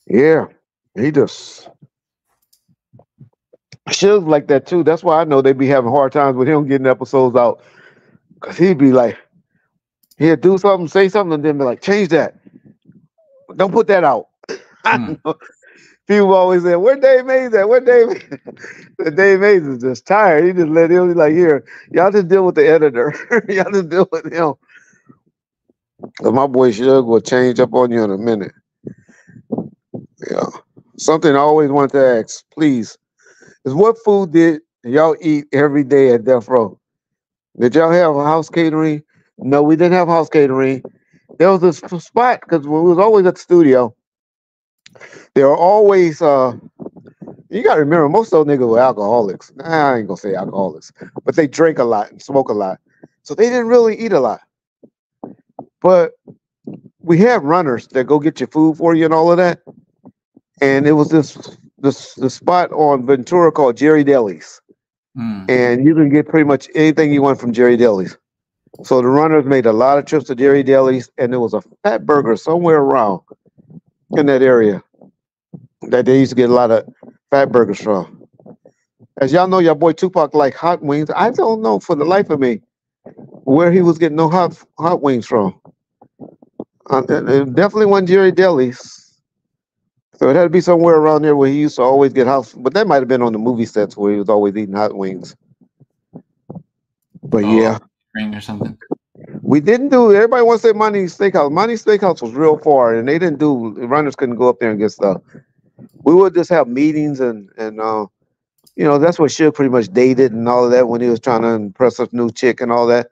Yeah, he just Suge's like that too. That's why I know they be having hard times with him getting episodes out, because he'd be like, he'd do something, say something, and then be like, change that. Don't put that out. I know. People always say, where Dave Mays at? Where Dave Mays? But Dave Mays is just tired. He just let him be like, here, y'all just deal with the editor. Y'all just deal with him. Cause my boy Suge will change up on you in a minute. Yeah. Something I always wanted to ask, please, is what food did y'all eat every day at Death Row? Did y'all have a house catering? No, we didn't have house catering. There was this spot because we was always at the studio. There were always you gotta remember most of those niggas were alcoholics. Nah, I ain't gonna say alcoholics, but they drink a lot and smoke a lot. So they didn't really eat a lot. But we had runners that go get your food for you and all of that. And it was this spot on Ventura called Jerry Deli's. And you can get pretty much anything you want from Jerry Deli's. So the runners made a lot of trips to Jerry Deli's, and there was a fat burger somewhere around in that area that they used to get a lot of fat burgers from. As y'all know, your boy Tupac like hot wings. I don't know for the life of me where he was getting no hot wings from. It definitely wasn't Jerry Deli's. So it had to be somewhere around there where he used to always get house. But that might have been on the movie sets where he was always eating hot wings. But yeah, ring or something. we didn't do. Everybody wants to say Monty's Steakhouse. Monty's Steakhouse was real far, and they didn't do. Runners couldn't go up there and get stuff. We would just have meetings and you know, that's what Suge pretty much dated and all of that when he was trying to impress a new chick and all that.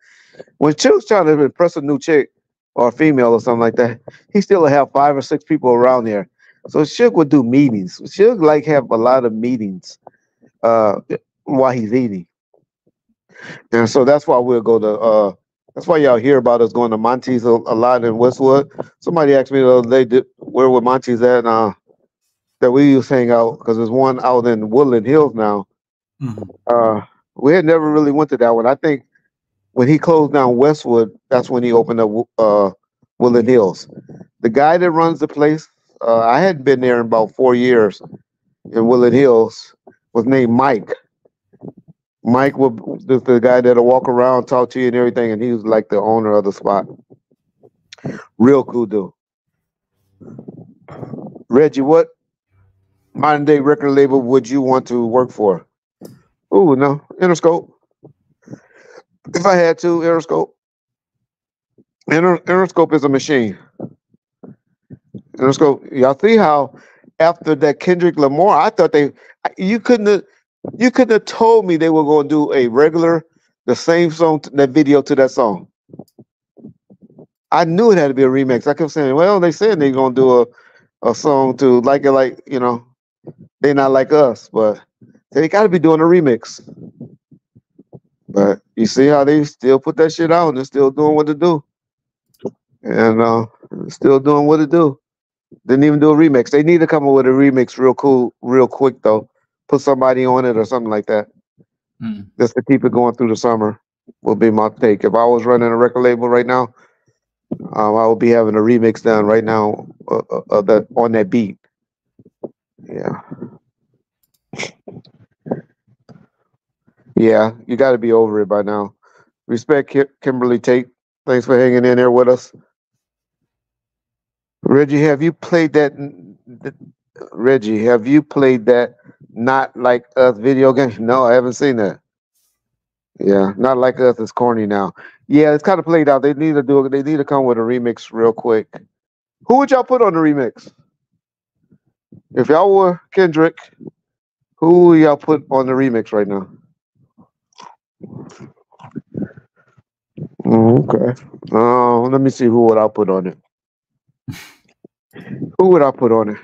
When Suge was trying to impress a new chick or a female or something like that, he still would have 5 or 6 people around there. So Suge would do meetings. Suge like have a lot of meetings while he's eating. And so that's why we'll go to that's why y'all hear about us going to Monty's a lot in Westwood. Somebody asked me the other day where would Monty's at that we used to hang out because there's one out in Woodland Hills now. We had never really went to that one. I think when he closed down Westwood, that's when he opened up Woodland Hills. The guy that runs the place, I hadn't been there in about 4 years in Woodland Hills, was named Mike. Mike was the guy that'll walk around, talk to you and everything, and he was like the owner of the spot. Real cool dude. Reggie, what modern day record label would you want to work for? Ooh, no, Interscope. If I had to, Interscope. Interscope is a machine. Interscope. Y'all see how after that Kendrick Lamar, I thought you couldn't have told me they were going to do a regular, the same song, that video to that song. I knew it had to be a remix. I kept saying, well, they said they're going to do a song to like it, like, you know, they not like us, but they got to be doing a remix. But you see how they still put that shit out and they're still doing what it do. And still doing what it do. Didn't even do a remix. They need to come up with a remix real cool, real quick though. Put somebody on it or something like that. Just to keep it going through the summer would be my take. If I was running a record label right now, I would be having a remix done right now on that beat. Yeah. Yeah, you got to be over it by now. Respect Kimberly Tate. Thanks for hanging in there with us. Reggie, have you played that? Reggie, have you played that Not Like Us video game? No, I haven't seen that. Yeah, Not Like Us is corny now. Yeah, it's kind of played out. They need to do it. They need to come with a remix real quick. Who would y'all put on the remix? If y'all were Kendrick, who would y'all put on the remix right now? Okay. Let me see who would I put on it. Who would I put on it?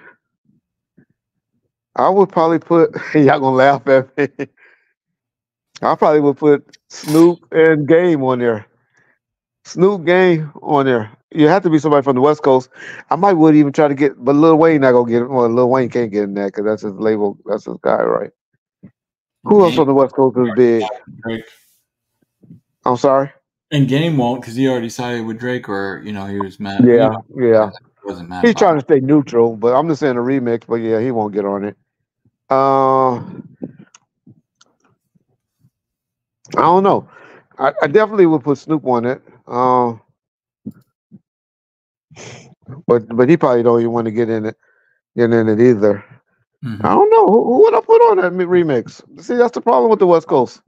I would probably put. Y'all gonna laugh at me. I probably would put Snoop and Game on there. Snoop Game on there. You have to be somebody from the West Coast. I might would even try to get, but Lil Wayne not gonna get it. Well, Lil Wayne can't get in that because that's his label. That's his guy, right? Who else Game on the West Coast is big? Drake. I'm sorry. And Game won't because he already sided with Drake, or he was mad. Yeah, yeah. Wasn't mad. He's trying to stay neutral, but I'm just saying a remix. But yeah, he won't get on it. I don't know. I definitely would put Snoop on it. But he probably don't even want to get in it either. Mm-hmm. I don't know who would I put on that remix. See, that's the problem with the West Coast.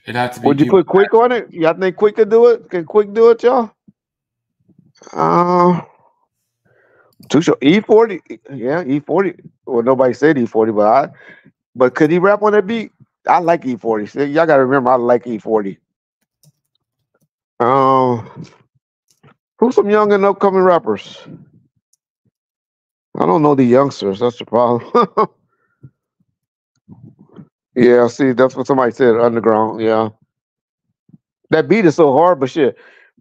It'd have to be. Would you put Quick on it? Y'all think Quick could do it? Can Quick do it, y'all? Too short. E40, yeah, E40. Well, nobody said E40, but could he rap on that beat? I like E40. See, y'all gotta remember, I like E40. Who's some young and upcoming rappers? I don't know the youngsters. That's the problem. Yeah, see, that's what somebody said. Underground. Yeah, that beat is so hard, but shit,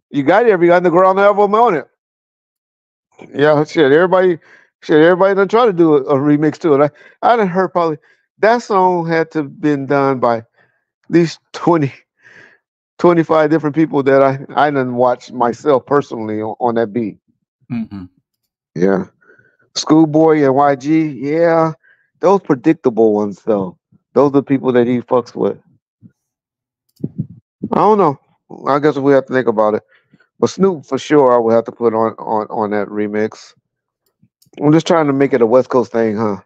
you got every underground album on it. Yeah, shit. Everybody done try to do a remix to it. I done heard probably that song had to have been done by at least 20, 25 different people that I done watched myself personally on that beat. Mm-hmm. Yeah, Schoolboy and YG. Yeah, those predictable ones though. Those are the people that he fucks with. I don't know. I guess we have to think about it. But Snoop for sure, I would have to put on that remix. I'm just trying to make it a West Coast thing, huh?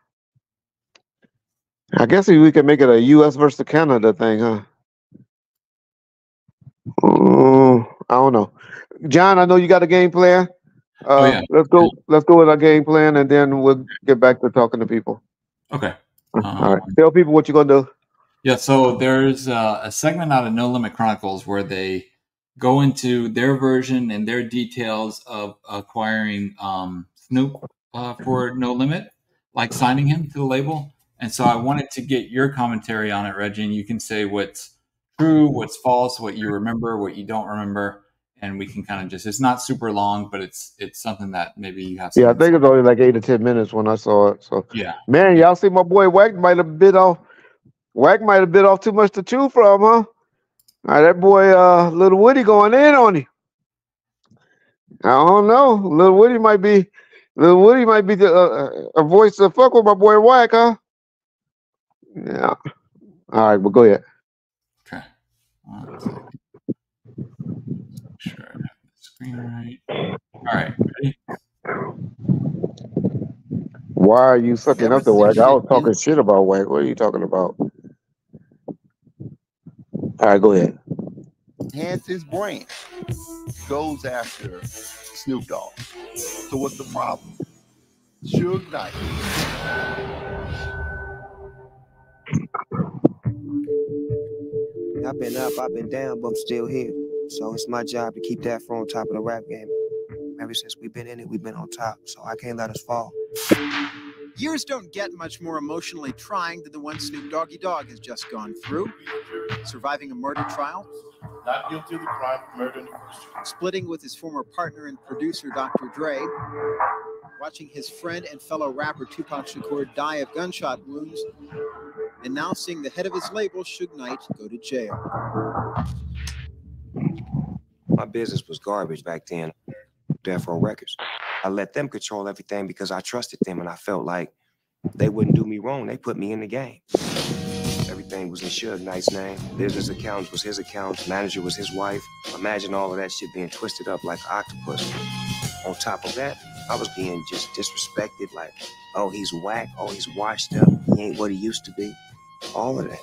I guess we could make it a U.S. versus Canada thing, huh? I don't know. John, I know you got a game plan. Yeah. Let's go with our game plan, and then we'll get back to talking to people. Okay. All right. Tell people what you're gonna do. Yeah. So there's a segment out of No Limit Chronicles where they go into their version and their details of acquiring Snoop for No Limit, like signing him to the label. And so I wanted to get your commentary on it, Reggie, and you can say what's true, what's false, what you remember, what you don't remember, and we can kind of just—it's not super long, but it's something that maybe you have. Yeah, I think it's only like 8 to 10 minutes when I saw it. So yeah, man, y'all see my boy Wack might have bit off. Wack might have bit off too much to chew from, huh? All right, that boy, Little Woody going in on him. I don't know. Little Woody might be a voice to fuck with my boy Wack, huh? Yeah. All right, well, go ahead. Okay. Sure, I have the screen right. All right, ready? Why are you sucking up the Wack? I was talking shit about Wack. What are you talking about? All right, go ahead. Enhance his brand. Goes after Snoop Dogg. So what's the problem? Suge Knight. I've been up, I've been down, but I'm still here. So it's my job to keep that on top of the rap game. Ever since we've been in it, we've been on top. So I can't let us fall. Years don't get much more emotionally trying than the one Snoop Doggy Dogg has just gone through. Surviving a murder trial. Not guilty of the crime of murder in the first degree. Splitting with his former partner and producer, Dr. Dre. Watching his friend and fellow rapper Tupac Shakur die of gunshot wounds. And now seeing the head of his label, Suge Knight, go to jail. My business was garbage back then. Death Row Records. I let them control everything because I trusted them and I felt like they wouldn't do me wrong. They put me in the game. Everything was in Suge Knight's name. Business account was his account. Manager was his wife. Imagine all of that shit being twisted up like an octopus. On top of that, I was being just disrespected. Like, oh, he's whack. Oh, he's washed up. He ain't what he used to be. All of that.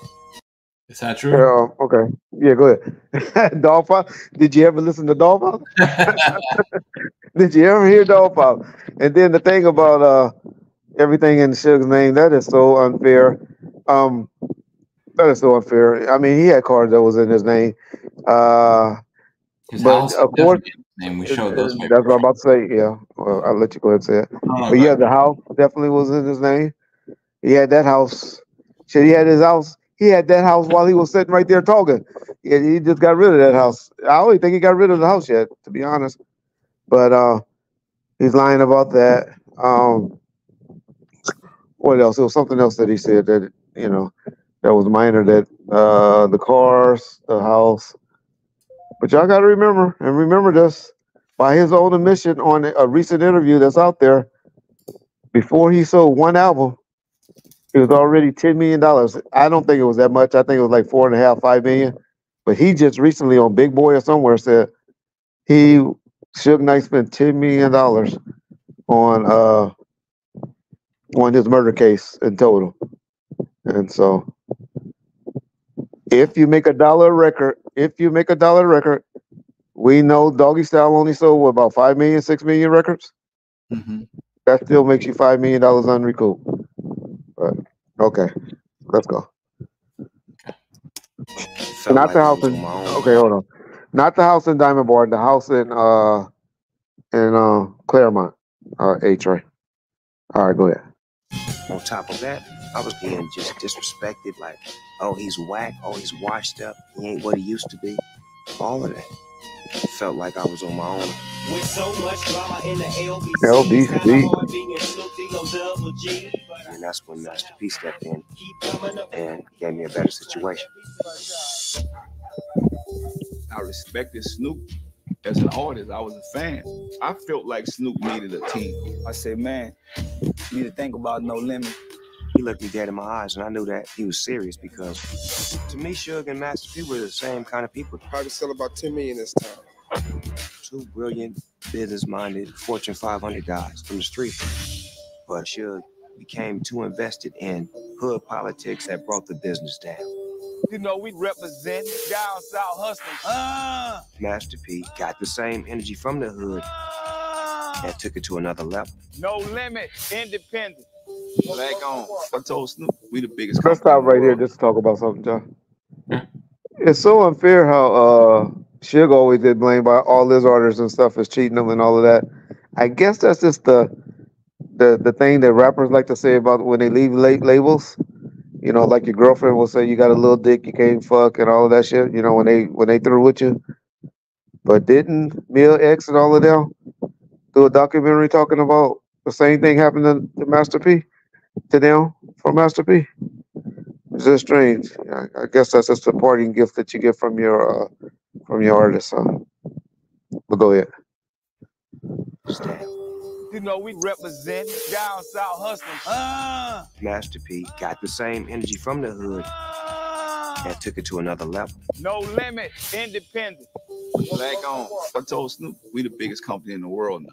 Is that true? Okay. Yeah, go ahead. Dolph, did you ever listen to Dolph? Did you ever hear Dolph? And then the thing about everything in Suge's name, that is so unfair. That is so unfair. I mean, he had cars that was in his name. His But house of course, definitely in his name. We showed those that's papers. what I'm about to say. Yeah, well, I'll let you go ahead and say it. No, But go yeah, ahead. the house definitely was in his name. He had that house. Shit, he had his house. He had that house while he was sitting right there talking. He just got rid of that house. I don't even think he got rid of the house yet, to be honest. But he's lying about that. What else? It was something else that he said that that was minor. That the cars, the house. But y'all got to remember this. By his own admission on a recent interview that's out there, before he sold one album, it was already $10 million. I don't think it was that much. I think it was like 4.5, 5 million. But he just recently on Big Boy or somewhere said he Suge Knight spent $10 million on his murder case in total. And so if you make a dollar record, we know Doggy Style only sold what, about 5 million, 6 million records. Mm-hmm. That still makes you $5 million unrecouped. But okay, let's go. Felt Not like the I house was in. on my own. Okay, hold on. Not the house in Diamond Bar. The house in Claremont. A Trey. All right, go ahead. On top of that, I was being just disrespected. Like, oh, he's whack. Oh, he's washed up. He ain't what he used to be. All of that. Felt like I was on my own. With so much drama in the LBC, LBC. And that's when Master P stepped in and gave me a better situation. I respected Snoop as an artist. I was a fan. I felt like Snoop needed a team. I said, man, you need to think about No Limit. He looked me dead in my eyes, and I knew that he was serious because, to me, Suge and Master P were the same kind of people. How to sell about 10 million this time? Two brilliant, business-minded, Fortune 500 guys from the street. But Suge became too invested in hood politics that brought the business down. You know, we represent down south hustling. Master P got the same energy from the hood and took it to another level. No limit, independent. Black on. I told Snoop, we the biggest Let's company stop in the right here world. just to talk about something, John. It's so unfair how Suge always did blame by all his artists and stuff as cheating them and all of that. I guess that's just the thing that rappers like to say about when they leave labels. You know, like your girlfriend will say you got a little dick, you can't fuck and all of that shit. You know, when they through with you. But didn't Mill X and all of them do a documentary talking about the same thing happened to Master P, to them from Master P? It's just strange. I guess that's just a parting gift that you get from your artist. But go ahead. You know, we represent down south hustling. Master P got the same energy from the hood and took it to another level. No limit, independent. Black on. I told Snoop, we the biggest company in the world now.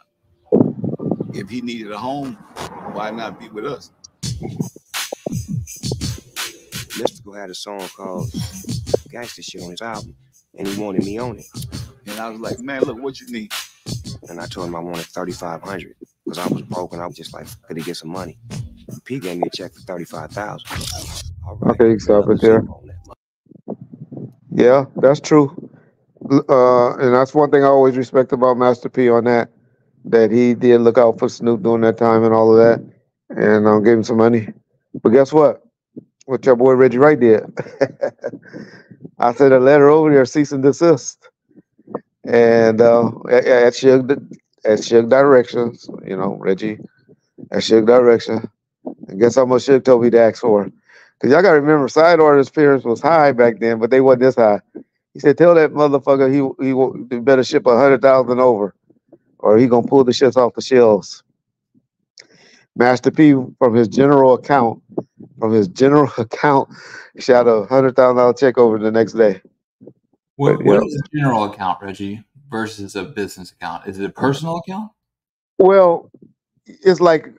If he needed a home, why not be with us? Mystical had a song called Gangsta Shit on his album, and he wanted me on it. And I was like, man, look, what you need? And I told him I wanted $3,500 because I was broke and I was just like, could he get some money? P gave me a check for $35,000. Okay, you stop it there. Yeah, that's true. And that's one thing I always respect about Master P on that he did look out for Snoop during that time and all of that, and gave him some money. But guess what? What your boy Reggie Wright did. I sent a letter over there, cease and desist. And at Suge directions, Reggie, at Suge direction. And guess how much Suge told me to ask for? Because y'all got to remember, side artist appearance was high back then, but they wasn't this high. He said, tell that motherfucker he better ship 100,000 over, or he gonna pull the shits off the shelves. Master P, from his general account, shot a $100,000 check over the next day. What is a general account, Reggie, versus a business account? Is it a personal account? Well, it's like,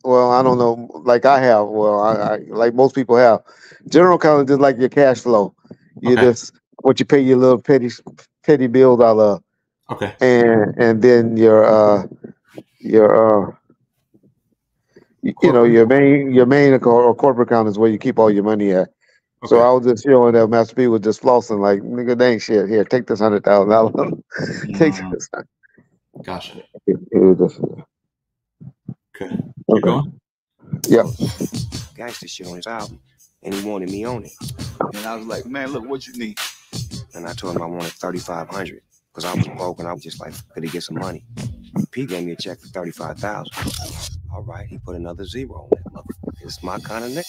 I don't know, like I have. I like most people have. General account is just like your cash flow. You just what you pay your little petty bills out of. Okay. And then your main or corporate account is where you keep all your money at. So Okay. I was just showing that Master P was just flossing like, nigga, they ain't shit. Here, take this $100,000. Take this. Gotcha. It was just, Okay. Keep okay. going. Yeah. Gangster shit on his album, and he wanted me on it. And I was like, man, look, what you need? And I told him I wanted $3,500 because I was broke and I was just like, could he get some money? P gave me a check for $35,000. All right, he put another zero on that motherfucker. It's my kind of nigga.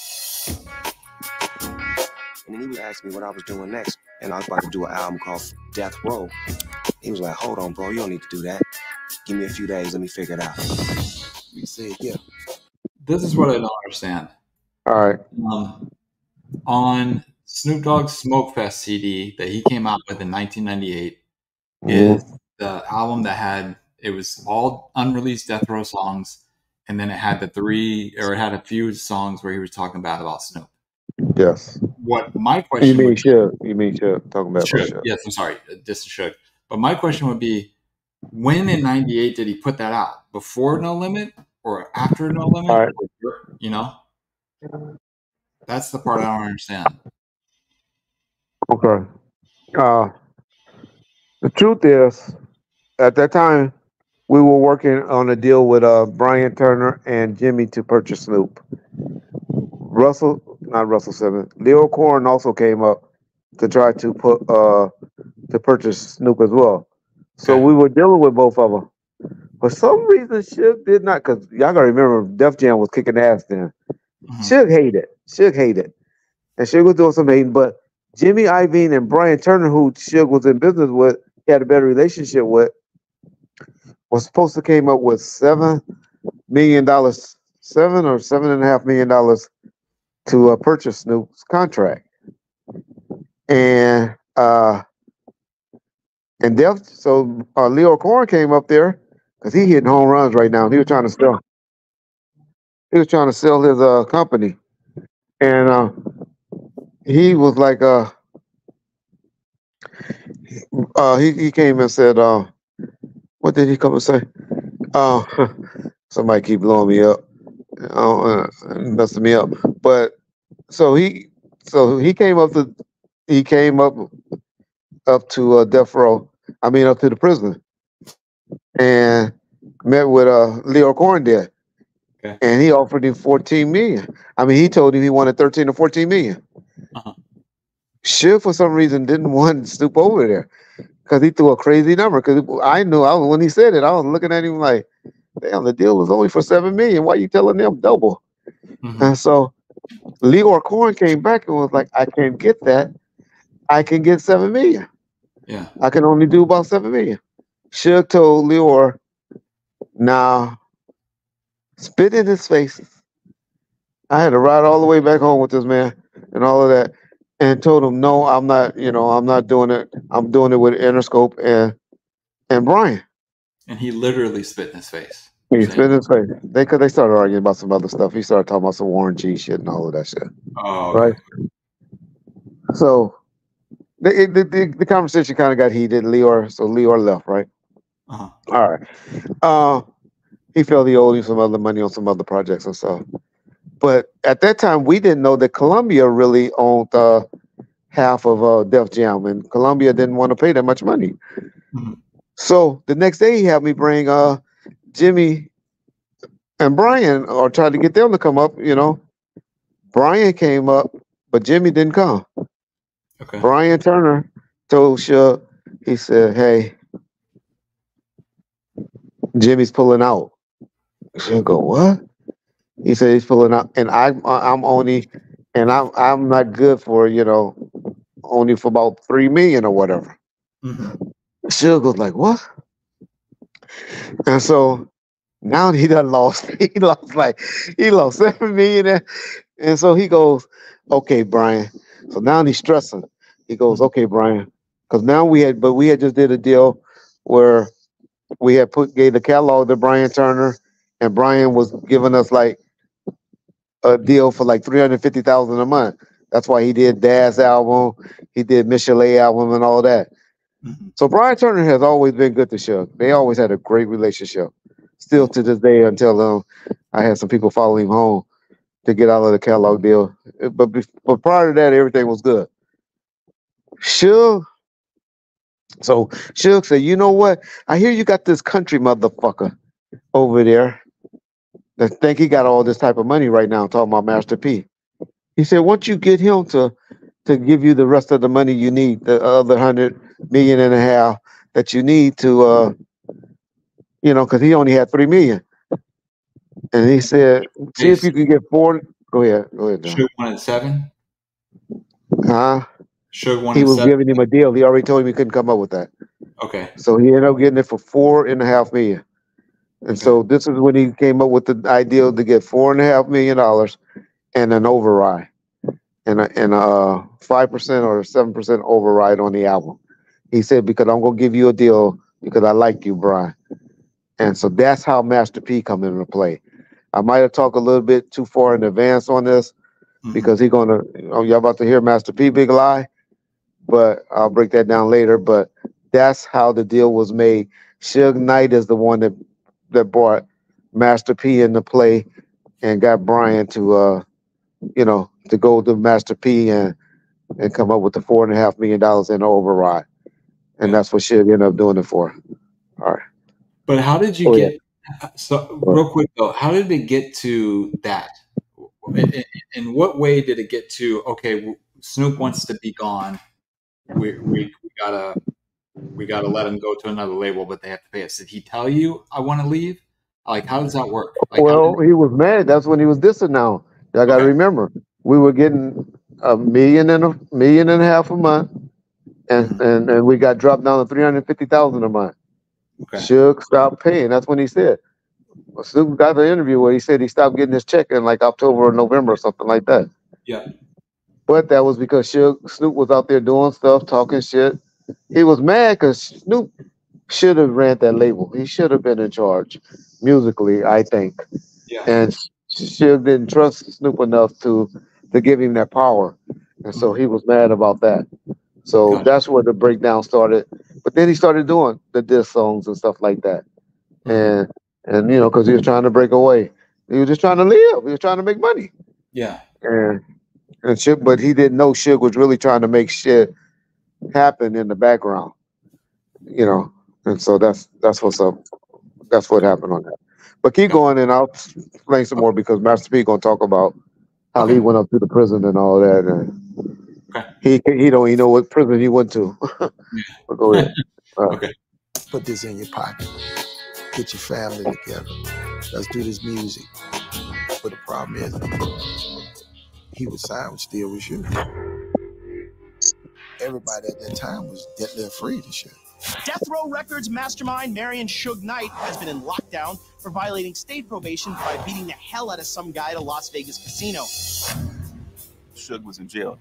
And then he was asking me what I was doing next, and I was about to do an album called Death Row. He was like, hold on, bro, you don't need to do that. Give me a few days, let me figure it out. We said, yeah. This is what I don't understand. All right. On Snoop Dogg's Smoke Fest CD that he came out with in 1998 is the album that had, it was all unreleased Death Row songs, and then it had it had a few songs where he was talking bad about Snoop. Yes. What my question You mean would Suge? You mean Suge? Talking about Suge. Suge. Yes, I'm sorry, just Suge. But my question would be, when in '98 did he put that out? Before No Limit or after No Limit? All right. You know, that's the part I don't understand. Okay. The truth is, at that time, we were working on a deal with Brian Turner and Jimmy to purchase Snoop. Not Russell Simmons. Leo Corn also came up to try to purchase Snoop as well. So we were dealing with both of them. For some reason, Suge did not, because y'all gotta remember, Def Jam was kicking ass then. Suge hated. And Suge was doing some hating, but Jimmy Iovine and Brian Turner, who Suge was in business with, he had a better relationship with, was supposed to came up with $7 million, $7.5 million to purchase Snoop's contract. And Leo Corn came up there because he hitting home runs right now. He was trying to sell. He was trying to sell his company, and he was like, he came and said, what did he come and say? Somebody keep blowing me up, messing me up. But so he came up to Death Row. I mean, up to the prison, and met with Leo Corn there. Okay. And he offered him 14 million. I mean, he told him he wanted 13 or 14 million. Suge, for some reason, didn't want Snoop over there because he threw a crazy number. Because I knew, when he said it, I was looking at him like, damn, the deal was only for 7 million. Why are you telling them double? And so Leo Corn came back and was like, I can't get that. I can get 7 million. Yeah. I can only do about 7 million. Suge told Leo, now, spit in his face. I had to ride all the way back home with this man and all of that, and told him, no, I'm not. I'm not doing it. I'm doing it with Interscope and Brian. And he literally spit in his face. He spit in his face. Because they started arguing about some other stuff. He started talking about some Warren G shit and all of that shit. Oh, okay. Right. So the conversation kind of got heated. Leo left. Right. All right. He felt he owed him some other money on some other projects and stuff. But at that time, we didn't know that Columbia really owned half of Def Jam, and Columbia didn't want to pay that much money. So the next day, he had me bring Jimmy and Brian, or try to get them to come up. Brian came up, but Jimmy didn't come. Okay. Brian Turner told Suge, he said, "Hey, Jimmy's pulling out." Suge go, "What?" He said he's pulling out, and I'm not good for only for about 3 million or whatever. Suge was like, "What?" And so now he done lost. He lost 7 million, and so he goes, "Okay, Brian." So now he's stressing. He goes, "Okay, Brian," because now we had just did a deal where we had gave the catalog to Brian Turner, and Brian was giving us like a deal for like $350,000 a month. That's why he did Dad's album, he did Michelet album, and all that. So Brian Turner has always been good to Suge. They always had a great relationship, still to this day. Until I had some people follow him home, to get out of the Kellogg deal. But prior to that, everything was good. Suge, so Suge said, you know what? I hear you got this country motherfucker over there that think he got all this type of money right now, talking about Master P. He said, once you get him to give you the rest of the money you need, the other 100.5 million that you need to because he only had 3 million. And he said, see if you can get 4. Go ahead, John. Suge wanted 7. Huh? Suge He wanted was 7. giving him a deal. He already told him he couldn't come up with that. Okay. So he ended up getting it for 4.5 million. And so this is when he came up with the idea to get $4.5 million and an override, and a 5% or 7% override on the album. He said, because I'm gonna give you a deal because I like you, Brian. And so that's how Master P come into play. I might have talked a little bit too far in advance on this because y'all about to hear Master P Big Lie, but I'll break that down later. But that's how the deal was made. Suge Knight is the one that brought Master P into play and got Brian to to go to Master P and come up with the $4.5 million in override. And that's what Suge ended up doing it for. All right. But how did you get so real quick though, how did it get to that? In what way did it get to, okay, Snoop wants to be gone. We gotta let him go to another label, but they have to pay us. Did he tell you I want to leave? Like, how does that work? Like, he was mad. That's when he was dissing now. I gotta remember. We were getting $1.5 million a month, and we got dropped down to $350,000 a month. Okay. Suge stopped paying. That's when he said. Snoop got the interview where he said he stopped getting his check in like October or November or something like that. Yeah. But that was because Snoop was out there doing stuff, talking shit. He was mad because Snoop should have ran that label. He should have been in charge musically, I think. Yeah. And Suge didn't trust Snoop enough to give him that power. And so he was mad about that. So that's where the breakdown started. But then he started doing the diss songs and stuff like that. And because he was trying to break away. He was just trying to live. He was trying to make money. Yeah. And shit, but he didn't know Suge was really trying to make shit happen in the background. And so that's what's up. That's what happened on that. But keep going, and I'll explain some more because Master P gonna talk about how he went up to the prison and all that. And he don't even know what prison he went to. But go ahead. Okay. Put this in your pocket. Get your family together. Let's do this music. But the problem is, he was signed with Steel with you. Everybody at that time was dead free and shit. Death Row Records mastermind Marion Suge Knight has been in lockdown for violating state probation by beating the hell out of some guy at a Las Vegas casino. Suge was in jail,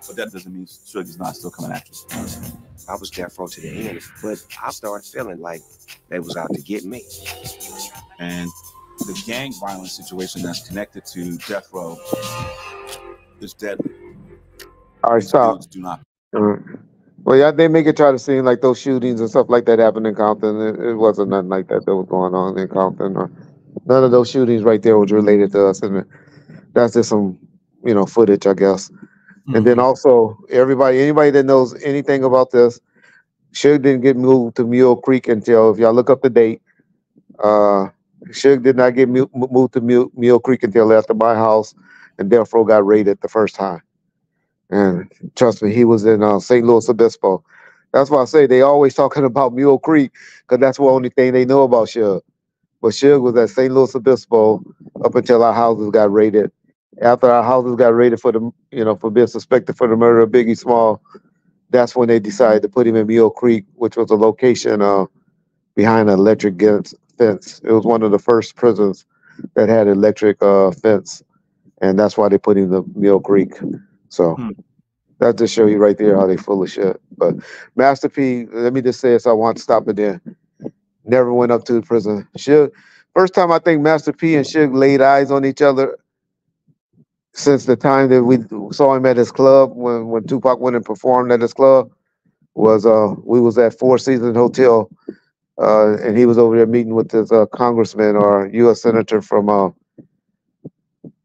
but that doesn't mean Suge is not still coming after us. I was death row to the end, but I started feeling like they was out to get me. And the gang violence situation that's connected to death row is deadly. All right, stop. Do not. Well, yeah, they make it try to seem like those shootings and stuff like that happened in Compton. It wasn't nothing like that was going on in Compton. Or none of those shootings right there was related to us, and that's just some, footage, I guess. And then also, anybody that knows anything about this, Suge didn't get moved to Mule Creek until, if y'all look up the date, Suge did not get moved to Mule Creek until after my house, and therefore got raided the first time. And trust me, he was in St. Louis Obispo. That's why I say they always talking about Mule Creek, because that's the only thing they know about Suge. But Suge was at St. Louis Obispo up until our houses got raided. After our houses got raided for for being suspected for the murder of Biggie Small, that's when they decided to put him in Mule Creek, which was a location behind an electric fence. It was one of the first prisons that had electric fence, and that's why they put him in Mule Creek. So that just show you right there how they full of shit. But Master P, let me just say this, I want to stop it there. Never went up to the prison. First time I think Master P and Suge laid eyes on each other since the time that we saw him at his club when Tupac went and performed at his club was we was at Four Seasons Hotel, and he was over there meeting with his congressman or U.S. senator from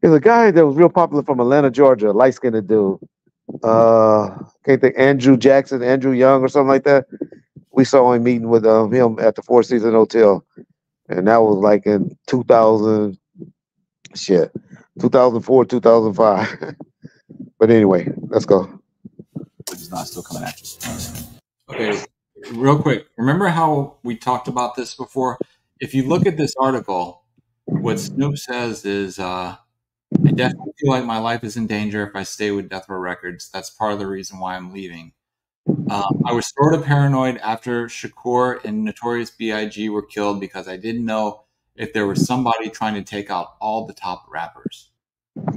There's a guy that was real popular from Atlanta, Georgia, light skinned dude. Can't think Andrew Jackson, Andrew Young, or something like that. We saw him meeting with him at the Four Seasons Hotel, and that was like in 2000, 2004, 2005. But anyway, let's go. It's not still coming at you. Okay, real quick. Remember how we talked about this before? If you look at this article, what Snoop says is, I definitely feel like my life is in danger if I stay with Death Row Records. That's part of the reason why I'm leaving. I was sort of paranoid after Shakur and Notorious B.I.G. were killed because I didn't know if there was somebody trying to take out all the top rappers.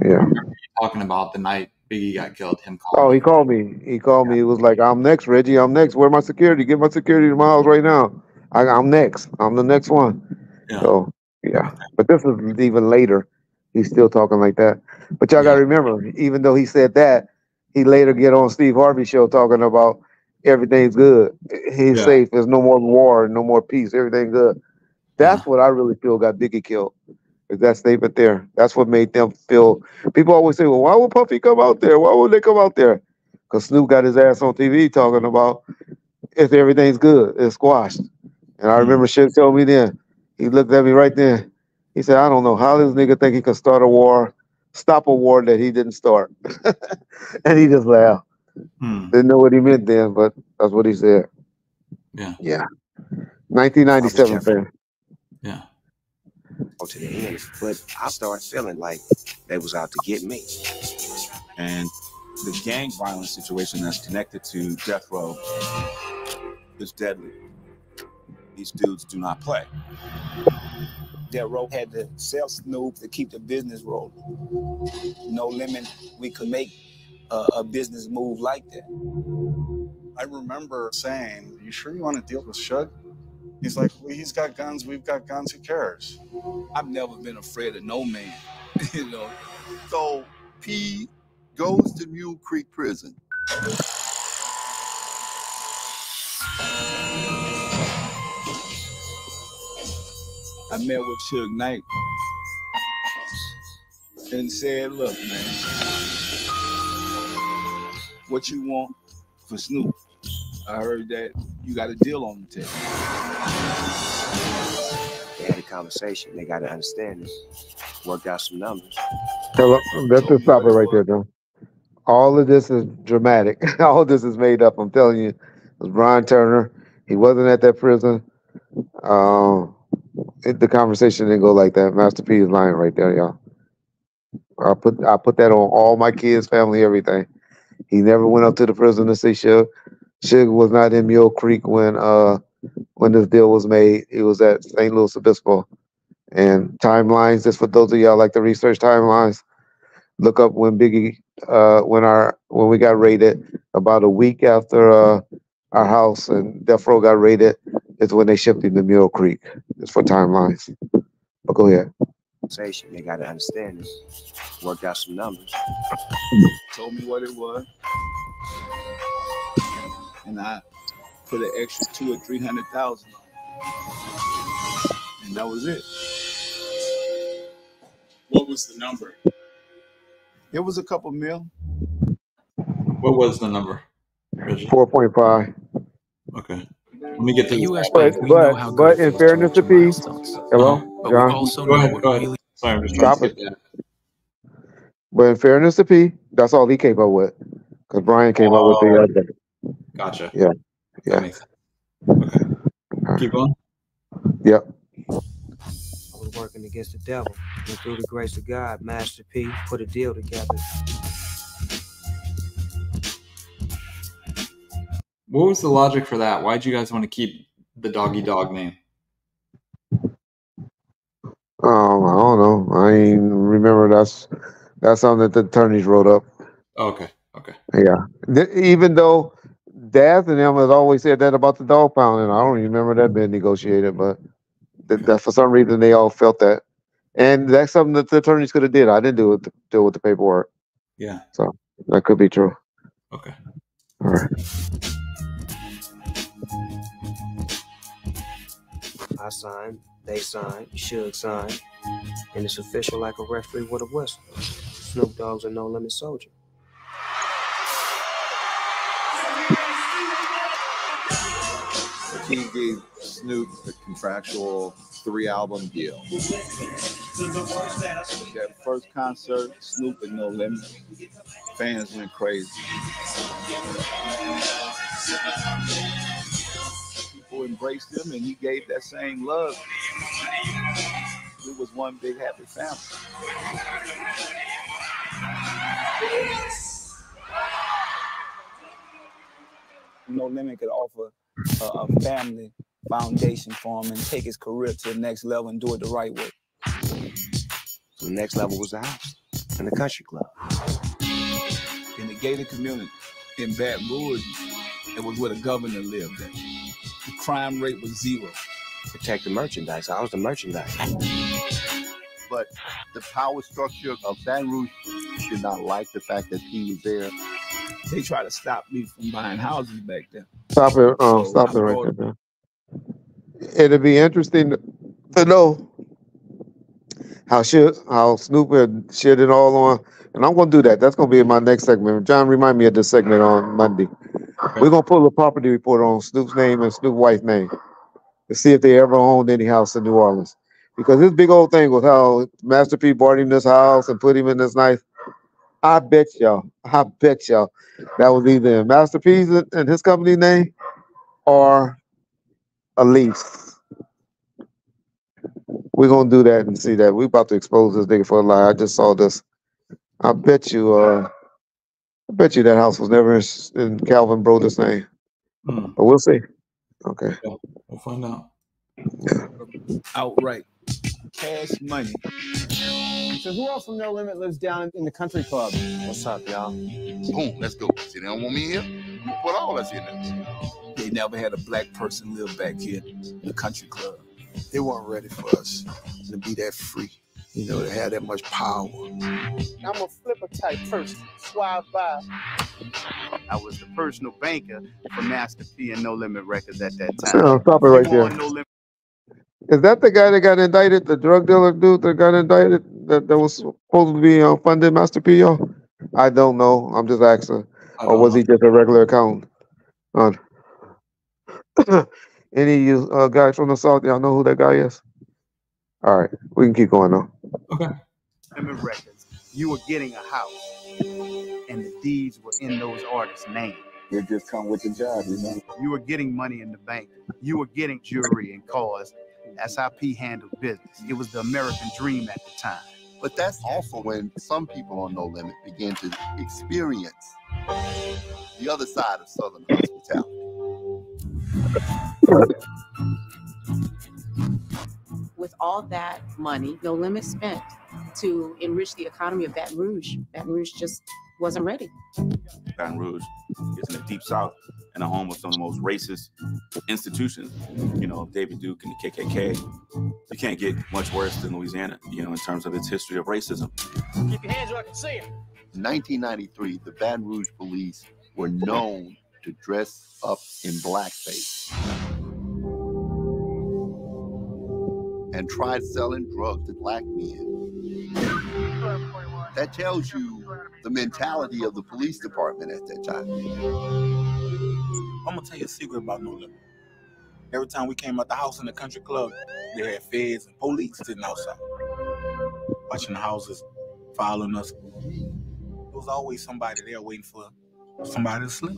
Yeah. Remember you talking about the night Biggie got killed, him calling Oh, me. he called me. He called me. It was like, I'm next, Reggie. I'm next. Where my security? Get my security to my house right now. I'm next. I'm the next one. Yeah. So, yeah. But this is even later. He's still talking like that. But y'all got to remember, even though he said that, he later get on Steve Harvey's show talking about everything's good. He's safe. There's no more war, no more peace. Everything's good. That's what I really feel got Biggie killed. Is that statement there? That's what made them feel. People always say, well, why would Puffy come out there? Why would they come out there? Because Snoop got his ass on TV talking about if everything's good, it's squashed. And I remember shit told me then. He looked at me right then. He said, I don't know how this nigga think he could start a war, stop a war that he didn't start. And he just laughed. Didn't know what he meant then, but that's what he said. Yeah. Yeah. 1997 fan. Yeah. To the end, but I started feeling like they was out to get me. And the gang violence situation that's connected to Death Row is deadly. These dudes do not play. Death Row had to sell Snoop to keep the business rolling. No limit, we could make a business move like that. I remember saying, you sure you want to deal with Suge? He's like, well, he's got guns, we've got guns, who cares? I've never been afraid of no man, you know. So P goes to Mule Creek Prison. I met with Suge Knight and said, look, man, what you want for Snoop? I heard that you got a deal on the table. They had a conversation. They got to understand it. Work out some numbers. Hello, let's just stop it right there, though. All of this is dramatic. All of this is made up. I'm telling you, it was Brian Turner. He wasn't at that prison. The conversation didn't go like that. Master P is lying right there, y'all. I put that on all my kids, family, everything. He never went up to the prison to see Suge. Suge was not in Mule Creek when this deal was made. He was at St. Louis Obispo. And timelines, just for those of y'all like to research timelines, look up when Biggie, when we got raided. About a week after our house and Death Row got raided, is when they shipped him to Mule Creek. It's for timelines. But go ahead. They got to understand it. Work out some numbers. Told me what it was. And I put an extra 200,000 or 300,000 on it. And that was it. What was the number? It was a couple mil. What was the number? 4.5. Okay. Let me get to US but in fairness to P, hello, John. Go ahead. Sorry, I'm just trying to get that. But in fairness to P, that's all he came up with. Because Brian came up with the other. Gotcha. Yeah. That makes sense. Okay. Keep going. Yep. I was working against the devil, and through the grace of God, Master P put a deal together. What was the logic for that? Why'd you guys want to keep the Doggy Dog name? I don't know. I ain't remember that's something that the attorneys wrote up. Okay. Yeah. Even though Daz and them has always said that about the dog pound, and I don't even remember that being negotiated, but that for some reason they all felt that. And that's something that the attorneys could have did. I didn't deal with the paperwork. Yeah. So that could be true. Okay. All right. I signed, they signed, Suge signed, and it's official like a referee with a whistle. Snoop Dogg's a no-limit soldier. He gave Snoop a contractual 3-album deal. That first concert, Snoop and No Limit, fans went crazy. People embraced him, and he gave that same love. It was one big happy family. No Limit could offer a family foundation for him and take his career to the next level and do it the right way. So the next level was the house and the country club. In the gated community in Baton Rouge, it was where the governor lived at. The crime rate was 0. Protect the merchandise. I was the merchandise. But the power structure of Baton Rouge did not like the fact that he was there. They tried to stop me from buying houses back then. Stop it. Stop it right there, man. It'd be interesting to know how Snoop had shit it all on. And I'm going to do that. That's going to be in my next segment. John, remind me of this segment on Monday. Okay. We're going to pull a property report on Snoop's name and Snoop's wife's name to see if they ever owned any house in New Orleans. Because this big old thing was how Master P bought him this house and put him in this nice. I bet y'all that was either Master P's and his company name or a lease. We're going to do that and see that. We're about to expose this nigga for a lie. I just saw this. I bet you that house was never in Calvin Broder's name. But we'll see. Okay. Yeah, we'll find out. Outright. Cash money. So who else from No Limit lives down in the country club? What's up, y'all? Boom, let's go. See, they don't want me here? Put all us in there. They never had a black person live back here in the country club. They weren't ready for us to be that free, you know, to have that much power. I'm a flipper type person. Swab by. I was the personal banker for Master P and No Limit Records at that time. Stop it right there. Is that the guy that got indicted, the drug dealer dude that got indicted that was supposed to be funding Master P, y'all? I don't know. I'm just asking. Or was he just a regular accountant? Any of you guys from the South, y'all know who that guy is? All right. We can keep going now. Okay. Limit Records, you were getting a house, and the deeds were in those artists' names. It just come with the job, you know? You were getting money in the bank. You were getting jewelry and cars. That's how P handled business. It was the American dream at the time. But that's also when some people on No Limit began to experience the other side of Southern hospitality. With all that money No Limit spent to enrich the economy of Baton Rouge just wasn't ready. Baton Rouge is in the deep South and a home of some of the most racist institutions. You know, David Duke and the KKK. You can't get much worse than Louisiana, you know, in terms of its history of racism. Keep your hands where I can see them. In 1993, the Baton Rouge police were known to dress up in blackface and tried selling drugs to black men. That tells you the mentality of the police department at that time. I'm gonna tell you a secret about No Limit. Every time we came out the house in the country club, they had feds and police sitting outside, watching the houses, following us. There was always somebody there waiting for somebody to slip.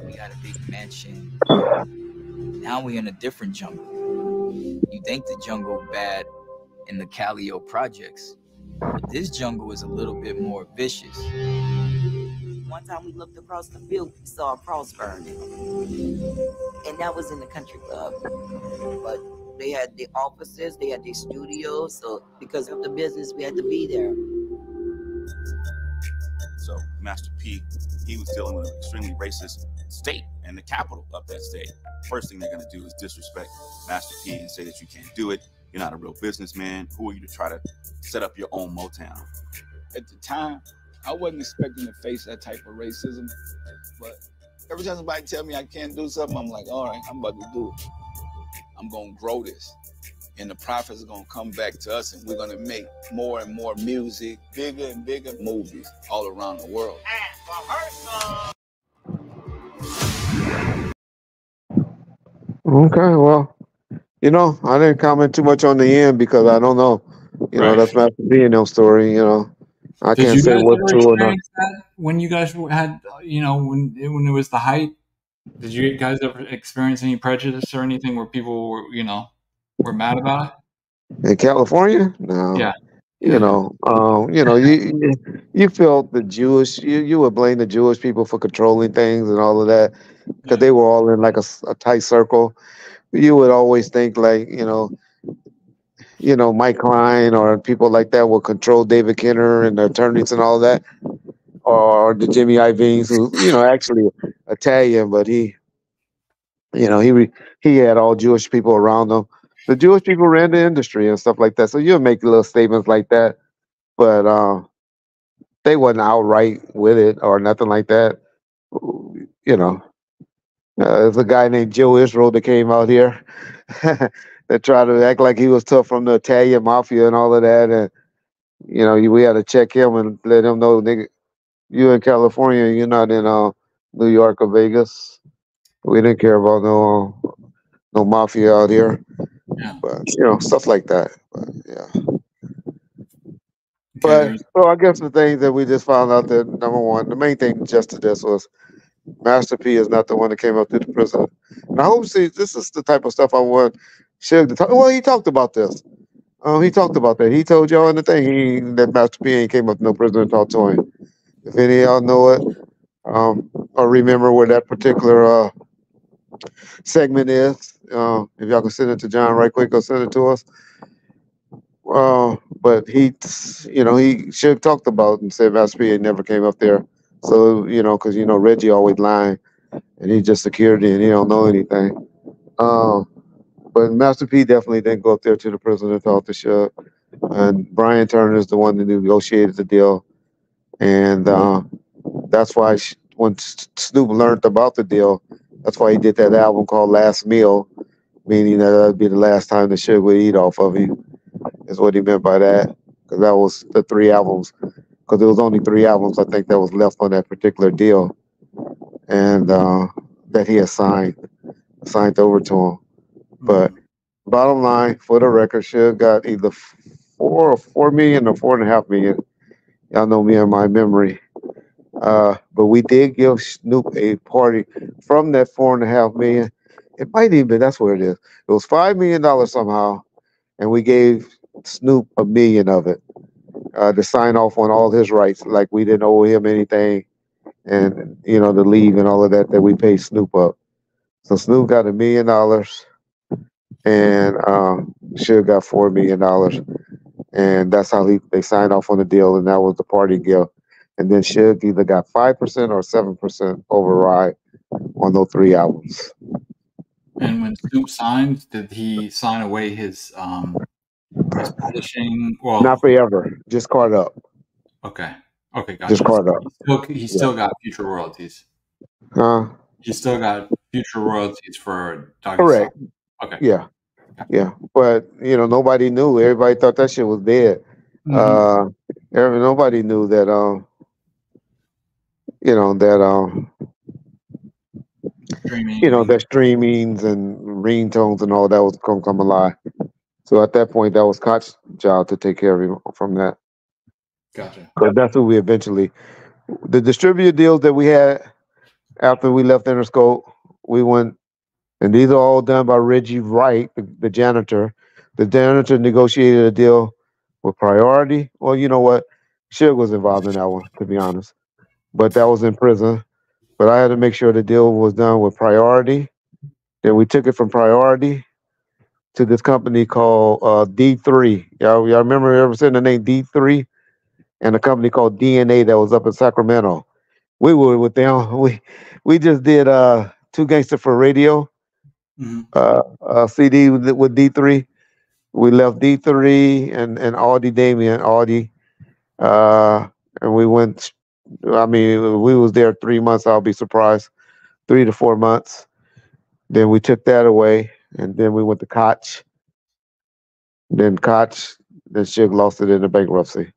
We got a big mansion. Now we're in a different jungle. You think the jungle bad in the Calio projects, but this jungle is a little bit more vicious. One time we looked across the field, we saw a cross burning. And that was in the country club. But they had the offices, they had their studios, so because of the business, we had to be there. So Master P, he was dealing with an extremely racist state and the capital of that state. First thing they're gonna do is disrespect Master P and say that you can't do it. You're not a real businessman. Who are you to try to set up your own Motown? At the time, I wasn't expecting to face that type of racism, but every time somebody tell me I can't do something, I'm like, all right, I'm about to do it. I'm gonna grow this. And the profits are gonna come back to us, and we're gonna make more and more music, bigger and bigger movies all around the world. Okay, well, I didn't comment too much on the end because I don't know. Right. That's Master P and them story. I Did can't you say guys what's ever true or not. experience that when you guys had, when it was the height? Did you guys ever experience any prejudice or anything where people were mad about it? In California, no. Yeah. You felt the Jewish. You would blame the Jewish people for controlling things and all of that because they were all in like a tight circle. You would always think like Mike Klein or people like that will control David Kenner and the attorneys and all that, or the Jimmy Iovine's, who actually Italian, but he had all Jewish people around him. The Jewish people ran the industry and stuff like that. So you'll make little statements like that, but they wasn't outright with it or nothing like that. There's a guy named Joe Israel that came out here that tried to act like he was tough from the Italian mafia and all of that, and we had to check him and let him know, nigga, you in California, you're not in New York or Vegas. We didn't care about no mafia out here. Yeah. But stuff like that. But yeah. Okay, So I guess the things that we just found out that number one, the main thing just to this was Master P is not the one that came up to the prison. And I hope this is the type of stuff I want Suge to talk. Well, he talked about this. He talked about that. He told y'all in the thing that Master P ain't came up to no prison and talked to him. If any of y'all know it, or remember where that particular segment is, if y'all can send it to John right quick, go send it to us. But he should talked about and said Master P never came up there. So because Reggie always lying, and he's just security and he don't know anything. But Master P definitely didn't go up there to the prison and talk to Suge. And Brian Turner is the one that negotiated the deal, and that's why when Snoop learned about the deal, that's why he did that album called Last Meal, meaning that that'd be the last time the Suge would eat off of you. Is what he meant by that, because that was the 3 albums. Because there was only 3 albums, I think, that was left on that particular deal, and that he had signed over to him. But bottom line, for the record, Suge got either 4 million or 4.5 million. Y'all know me and my memory. But we did give Snoop a party from that 4.5 million. It might even be, that's where it is. It was $5 million somehow, and we gave Snoop $1 million of it to sign off on all his rights, like we didn't owe him anything, and the leave and all of that we paid Snoop up. So Snoop got $1 million, and Suge got $4 million, and that's how they signed off on the deal, and that was the party gift. And then Suge either got 5% or 7% override on those 3 albums. And when Snoop signed, did he sign away his publishing? Well, not forever, just caught up. Okay, gotcha. Just caught up. He still got future royalties. He still got future royalties for Doggy Correct. Style. Okay. Yeah. But nobody knew. Everybody thought that shit was dead. Nobody knew that that streamings and ringtones and all that was gonna come alive. So at that point, that was Koch's job to take care of him from that. Gotcha. Because that's who we eventually, the distributor deals that we had after we left Interscope, we went, and these are all done by Reggie Wright, the janitor. The janitor negotiated a deal with Priority. Well, you know what? Suge was involved in that one, to be honest. But that was in prison. But I had to make sure the deal was done with Priority. Then we took it from Priority to this company called D3. Y'all remember ever saying the name D3? And a company called DNA that was up in Sacramento. We were with them. We just did 2 Gangster for Radio CD with D3. We left D3 and Audi Damien, and we went. I mean, we was there 3 months. I'll be surprised, 3 to 4 months. Then we took that away. and then we went to Koch. Then Koch, then Suge lost it in the bankruptcy.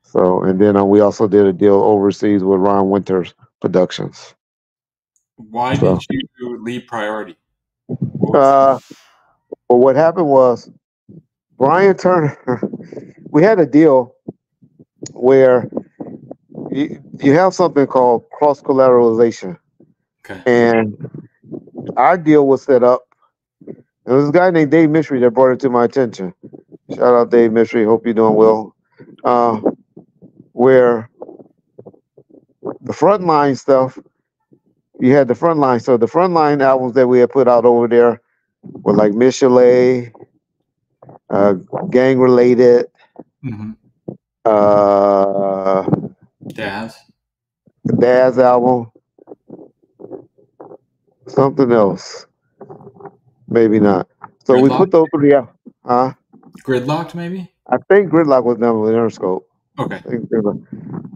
So, and then we also did a deal overseas with Ron Winters Productions. Why So, did you leave Priority? well, what happened was Brian Turner. We had a deal where you have something called cross collateralization, Okay. and our deal was set up. There was a guy named Dave Mystery that brought it to my attention. Shout out Dave Mystery. Hope you're doing well. Where the frontline stuff, you had the frontline. So the frontline albums that we had put out over there were like Michelet, Gang Related, Mm-hmm. Daz. The Daz album, something else. Maybe not. So we Gridlock? put those three out. Huh? Gridlocked, maybe? I think Gridlock was done with Interscope. Okay.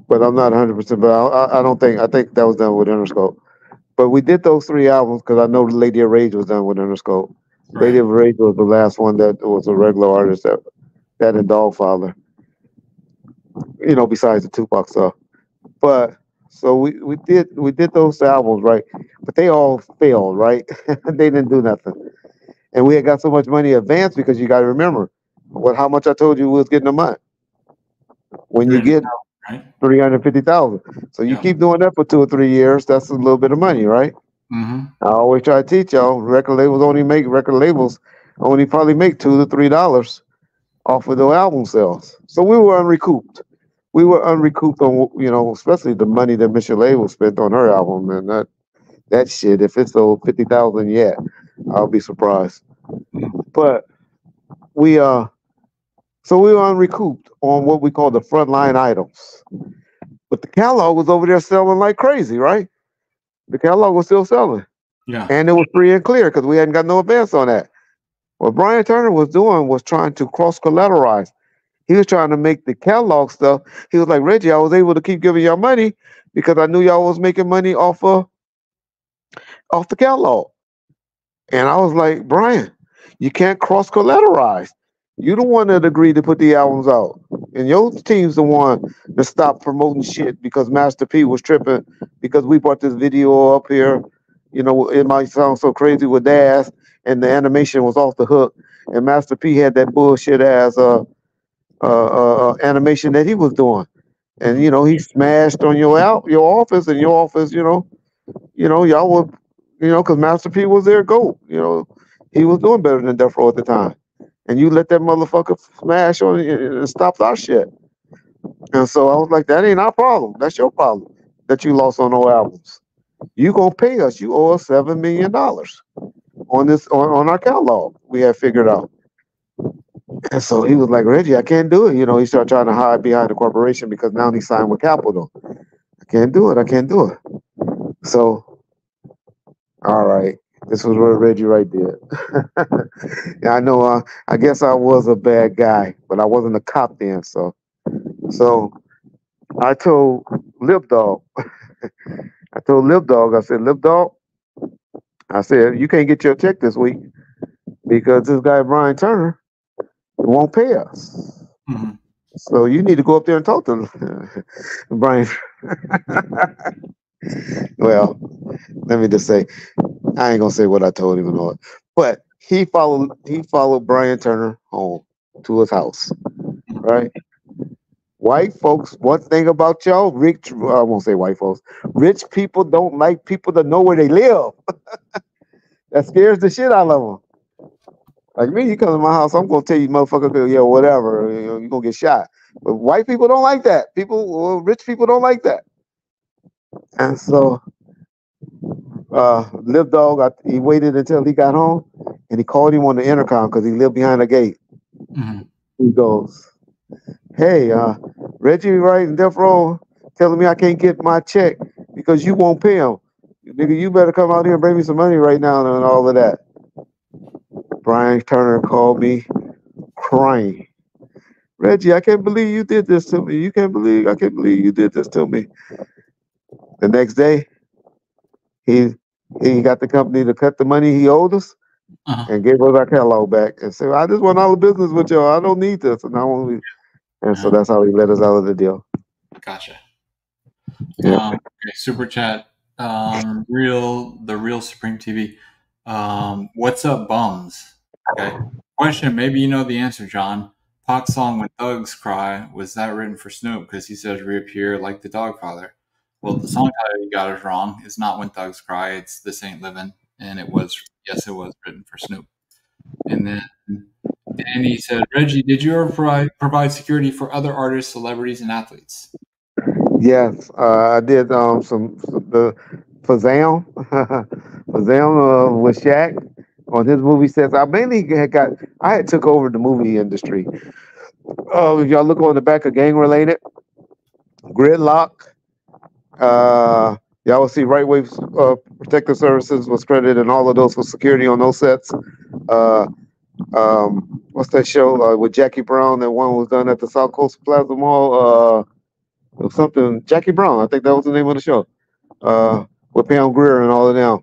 But I'm not 100%. But I don't think. I think that was done with Interscope. But we did those three albums because I know Lady of Rage was done with Interscope. Right. Lady of Rage was the last one that was a regular artist that and Dogfather. You know, besides the Tupac stuff. But so we did those albums, right? But they all failed, right? They didn't do nothing. And we had got so much money advanced because you got to remember how much I told you we was getting a month. When you get right? 350,000, so you keep doing that for 2 or 3 years, that's a little bit of money, right? Mm-hmm. I always try to teach y'all record labels only probably make $2 to $3 off of their album sales. So we were unrecouped. We were unrecouped on especially the money that Michelet was spent on her album, and that shit. If it's sold 50,000 yet, I'll be surprised. But we so we were unrecouped on what we call the frontline items. But the catalog was over there selling like crazy, right? The catalog was still selling. Yeah. And it was free and clear because we hadn't got no advance on that. What Brian Turner was doing was trying to cross collateralize. He was trying to make the catalog stuff. He was like, Reggie, I was able to keep giving y'all money because I knew y'all was making money off the catalog. And I was like, Brian, you can't cross collateralize. You the one that agreed to put the albums out. And your team's the one that stopped promoting shit because Master P was tripping because we brought this video up here. You know, it might sound so crazy with Daz, and the animation was off the hook. And Master P had that bullshit ass animation that he was doing. And he smashed on your office, and your office, y'all were, because Master P was their GOAT. He was doing better than Death Row at the time. And you let that motherfucker smash on it and stop our shit. And so I was like, that ain't our problem. That's your problem that you lost on no albums. You gonna pay us. You owe us $7 million on our catalog. We had figured out. And so he was like, Reggie, I can't do it. He started trying to hide behind the corporation because now he signed with Capital. I can't do it. So, all right. This was what Reggie Wright did. Yeah, I know. I guess I was a bad guy, but I wasn't a cop then. So I told Lip Dog. I said, Lip Dog, you can't get your check this week because this guy Brian Turner won't pay us. Mm-hmm. So you need to go up there and talk to Brian. Well, let me just say, I ain't gonna say what I told him and all, but he followed Brian Turner home to his house, right? White folks, one thing about y'all, I won't say white folks, rich people don't like people to know where they live. That scares the shit out of them. Like me, you come to my house, I'm gonna tell you, motherfucker, yeah, whatever, you're gonna get shot. But white people don't like that. Rich people don't like that. And so Lip Dog, he waited until he got home, and he called him on the intercom because he lived behind a gate. Mm-hmm. He goes, hey, Reggie Wright and Death Row telling me I can't get my check because you won't pay him. Nigga, you better come out here and bring me some money right now and all of that. Brian Turner called me crying. Reggie, I can't believe you did this to me. I can't believe you did this to me. The next day, he got the company to cut the money he owed us, and gave us our catalog back and said, "I just want all the business with y'all. I don't need this." And so that's how he let us out of the deal. Gotcha. Yeah. Okay, super chat. The real Supreme TV. What's up, bums? Okay. Question. Maybe you know the answer, John. Pac's song "When Thugs Cry" was that written for Snoop because he says reappear like the Dogfather. Well, the song title you got is wrong. It's not "When Thugs Cry." It's "This Ain't Livin'," and it was written for Snoop. And then Danny said, "Reggie, did you ever provide security for other artists, celebrities, and athletes?" Yes, I did the for Zam for Zam with Shaq on his movie sets. I mainly had took over the movie industry. If y'all look on the back of Gang Related, Gridlock, y'all will see Right Wave Protective Services was credited in all of those for security on those sets. Uh, what's that show with Jackie Brown? That one was done at the South Coast Plaza Mall. It was something Jackie Brown. I think that was the name of the show. With Pam Grier and all of them.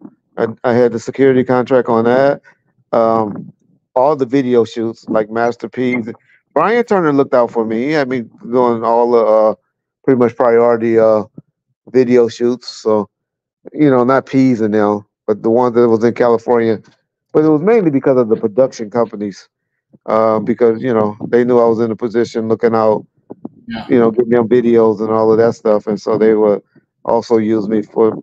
I had the security contract on that. All the video shoots like Master P's. Brian Turner looked out for me. He had me doing all the pretty much priority video shoots. So, not P's and them, but the ones that was in California. But it was mainly because of the production companies. Because, they knew I was in a position looking out, getting them videos and all of that stuff. And so they would also use me for,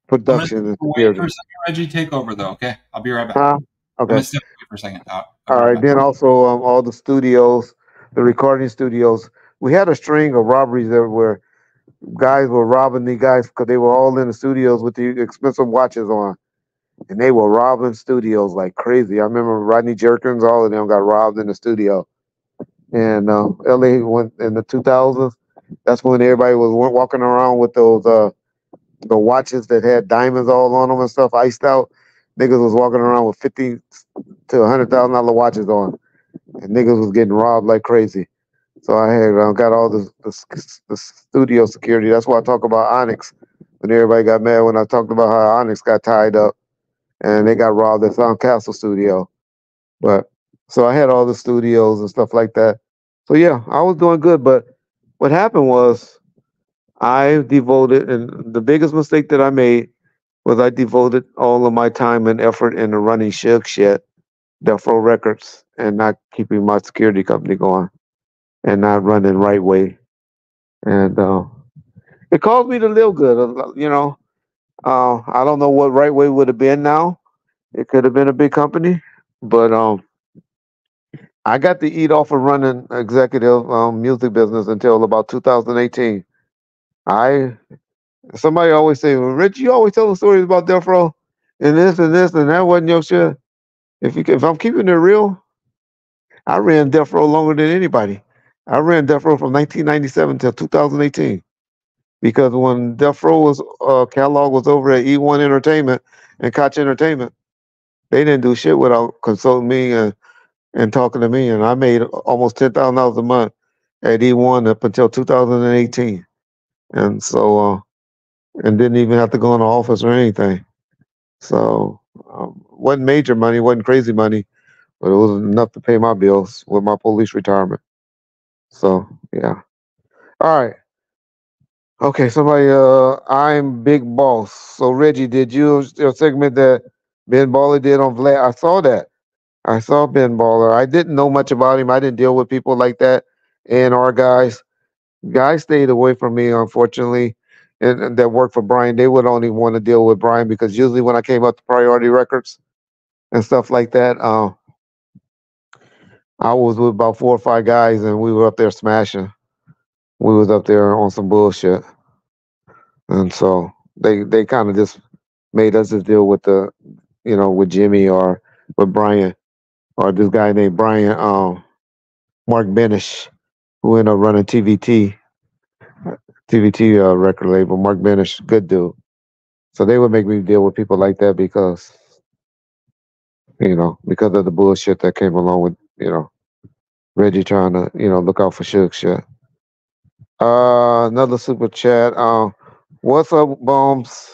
production and Wait for security. a second, Reggie. Take over, though, okay? I'll be right back. Okay. I'm going to step away for a second. I'll be All right right. back. Then also all the studios, the recording studios. We had a string of robberies that were guys were robbing the guys because they were all in the studios with the expensive watches on, and they were robbing studios like crazy. I remember Rodney Jerkins, all of them got robbed in the studio. And LA went in the 2000s. That's when everybody was walking around with those the watches that had diamonds all on them and stuff, iced out. Niggas was walking around with $50,000 to $100,000 watches on, and niggas was getting robbed like crazy. So I had got all the studio security. That's why I talk about Onyx. When everybody got mad when I talked about how Onyx got tied up and they got robbed at Sound Castle Studio. But so I had all the studios and stuff like that. So yeah, I was doing good. But what happened was I devoted, and the biggest mistake that I made was I devoted all of my time and effort into running Shug shit, Death Row Records, and not keeping my security company going and not running Right Way. And it caused me to live good. I don't know what Right Way would have been now. It could have been a big company, but I got to eat off of running executive music business until about 2018. Somebody always say, well, Rich, you always tell the stories about Death Row and this and this and that wasn't your shit. If I'm keeping it real, I ran Death Row longer than anybody. I ran Death Row from 1997 till 2018 because when Death Row was catalog was over at E1 Entertainment and Koch Entertainment, they didn't do shit without consulting me and talking to me, and I made almost $10,000 a month at E1 up until 2018, and so and didn't even have to go in the office or anything. So wasn't major money, wasn't crazy money, but it was enough to pay my bills with my police retirement. So yeah. All right. Okay, somebody I'm Big Boss. So Reggie, did your segment that Ben Baller did on Vlad? I saw that. I saw Ben Baller. I didn't know much about him. I didn't deal with people like that. And our guys. Guys stayed away from me, unfortunately. And that worked for Brian. They would only want to deal with Brian because usually when I came up to Priority Records and stuff like that, I was with about 4 or 5 guys and we were up there smashing. We was up there on some bullshit. And so they kind of just made us just deal with with Jimmy or with Brian or this guy named Brian, Mark Benish, who ended up running TVT record label. Mark Benish, good dude. So they would make me deal with people like that because of the bullshit that came along with, Reggie trying to, look out for Suge shit. Another super chat. What's up, Bombs?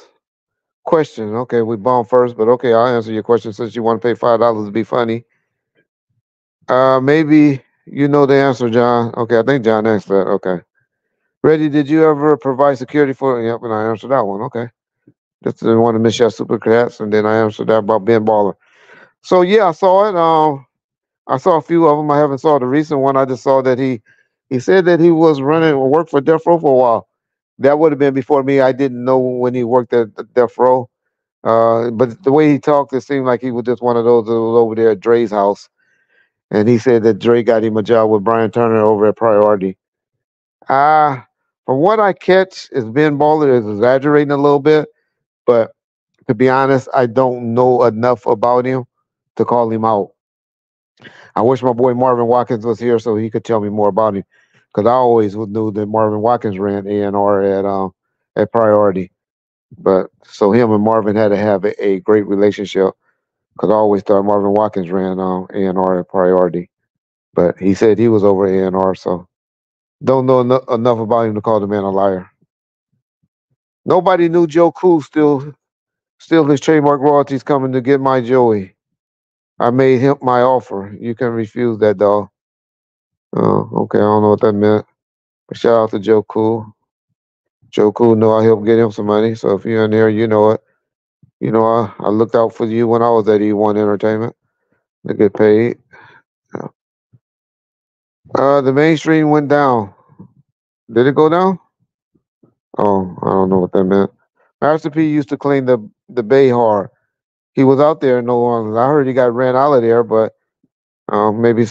Question. Okay, we bombed first, but okay, I'll answer your question since you want to pay $5 to be funny. Maybe you know the answer, John. Okay, I think John asked that. Okay. Reggie, did you ever provide security for? Yep, and I answered that one. Okay. Just didn't want to miss your super cats, and then I answered that about Ben Baller. So yeah, I saw it. I saw a few of them. I haven't saw the recent one. I just saw that he said that he was running or worked for Death Row for a while. That would have been before me. I didn't know when he worked at Death Row. But the way he talked, it seemed like he was just one of those that was over there at Dre's house. And he said that Dre got him a job with Brian Turner over at Priority. Uh, from what I catch, is Ben Baller is exaggerating a little bit, but to be honest, I don't know enough about him to call him out. I wish my boy Marvin Watkins was here so he could tell me more about him, because I always knew that Marvin Watkins ran A&R at Priority. But so him and Marvin had to have a great relationship, because I always thought Marvin Watkins ran A&R at Priority. But he said he was over A&R, so don't know enough about him to call the man a liar. Nobody knew Joe Cool still his trademark royalties coming to get my Joey. I made him my offer. You can refuse that, dog. Oh, okay. I don't know what that meant. But shout out to Joe Cool. Joe Cool know I helped get him some money. So if you're in there, you know it. You know, I looked out for you when I was at E1 Entertainment to get paid. Yeah. The mainstream went down. Did it go down? Oh, I don't know what that meant. Master P used to clean the bay hard. He was out there no longer. I heard he got ran out of there, but maybe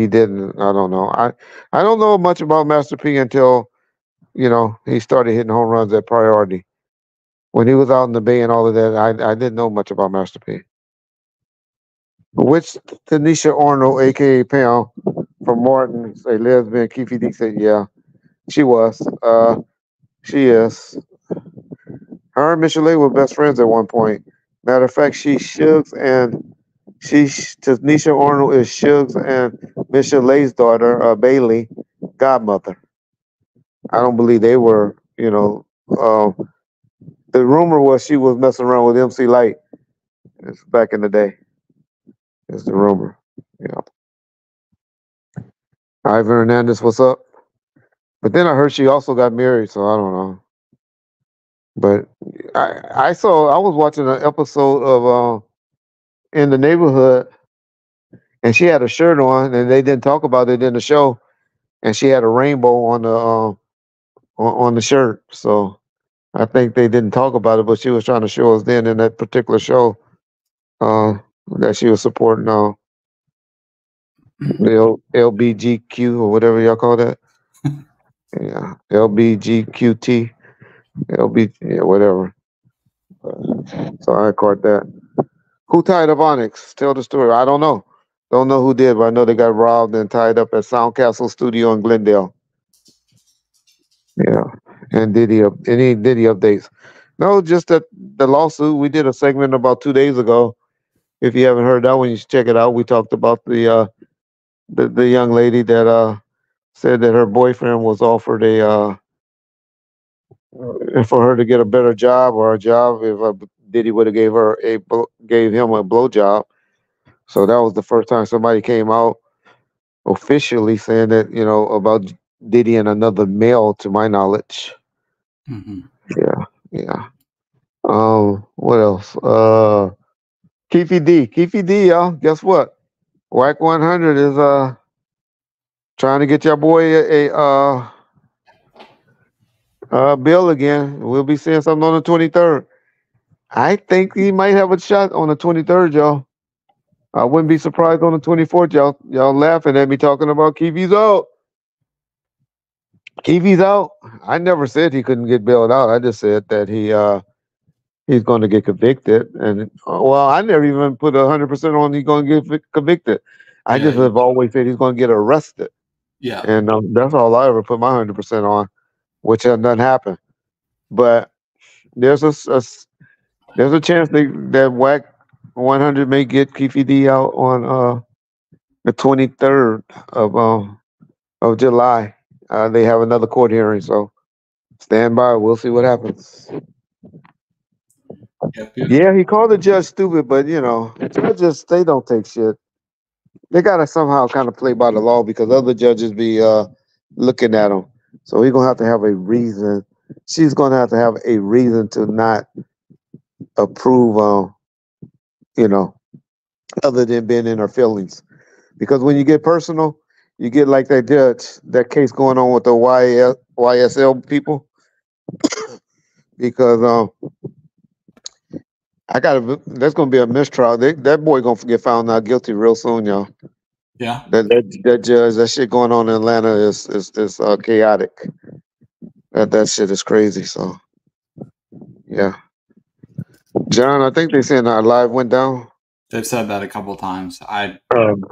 he didn't. I don't know. I don't know much about Master P until he started hitting home runs at Priority. When he was out in the bay and all of that, I didn't know much about Master P. Which Tanisha Arnold, aka Pam, from Martin, a lesbian. Keefe D said, yeah, she was. She is. Her and Michelle were best friends at one point. Matter of fact, Tanisha Arnold is Suggs and Michelle's daughter, Bailey, godmother. I don't believe they were, the rumor was she was messing around with MC Light. It's back in the day. It's the rumor. Yeah. Ivan Hernandez, what's up? But then I heard she also got married, so I don't know. But I was watching an episode of In the Neighborhood, and she had a shirt on, and they didn't talk about it in the show, and she had a rainbow on the shirt. So I think they didn't talk about it, but she was trying to show us then in that particular show that she was supporting the LBGQ or whatever y'all call that. Yeah, LBGQT, yeah, whatever. So I caught that. Who tied up Onyx? Tell the story. I don't know. Don't know who did, but I know they got robbed and tied up at Soundcastle Studio in Glendale. Yeah. And any Diddy updates? No, just that the lawsuit. We did a segment about 2 days ago. If you haven't heard that one, you should check it out. We talked about the young lady that said that her boyfriend was offered for her to get a better job or a job if Diddy would have gave him a blowjob. So that was the first time somebody came out officially saying that about Diddy and another male, to my knowledge. Mm-hmm. Yeah. What else? Keefe D, y'all. Guess what? Whack 100 is trying to get your boy a bill again. We'll be seeing something on the 23rd. I think he might have a shot on the 23rd, y'all. I wouldn't be surprised on the 24th, y'all. Y'all laughing at me talking about Keefe's out. Keefe's out. I never said he couldn't get bailed out. I just said that he's going to get convicted. And well, I never even put 100% on he's going to get convicted. I just have always said he's going to get arrested. Yeah. And that's all I ever put my 100% on, which doesn't happen. But there's a chance that Whack 100 may get Keefe D out on the 23rd of July. They have another court hearing, so stand by. We'll see what happens. Yep. Yeah, he called the judge stupid, but you know, judges they don't take shit. They gotta somehow kind of play by the law because other judges be looking at them. So he's gonna have to have a reason. She's gonna have to have a reason to not approve. You know, other than being in her feelings. Because when you get personal, you get like that judge, that case going on with the YSL people. Because there's gonna be a mistrial. That boy gonna get found not guilty real soon, y'all. Yeah. That judge, that shit going on in Atlanta is chaotic. That shit is crazy. So yeah, John, I think they saying our live went down. They've said that a couple times. I Um,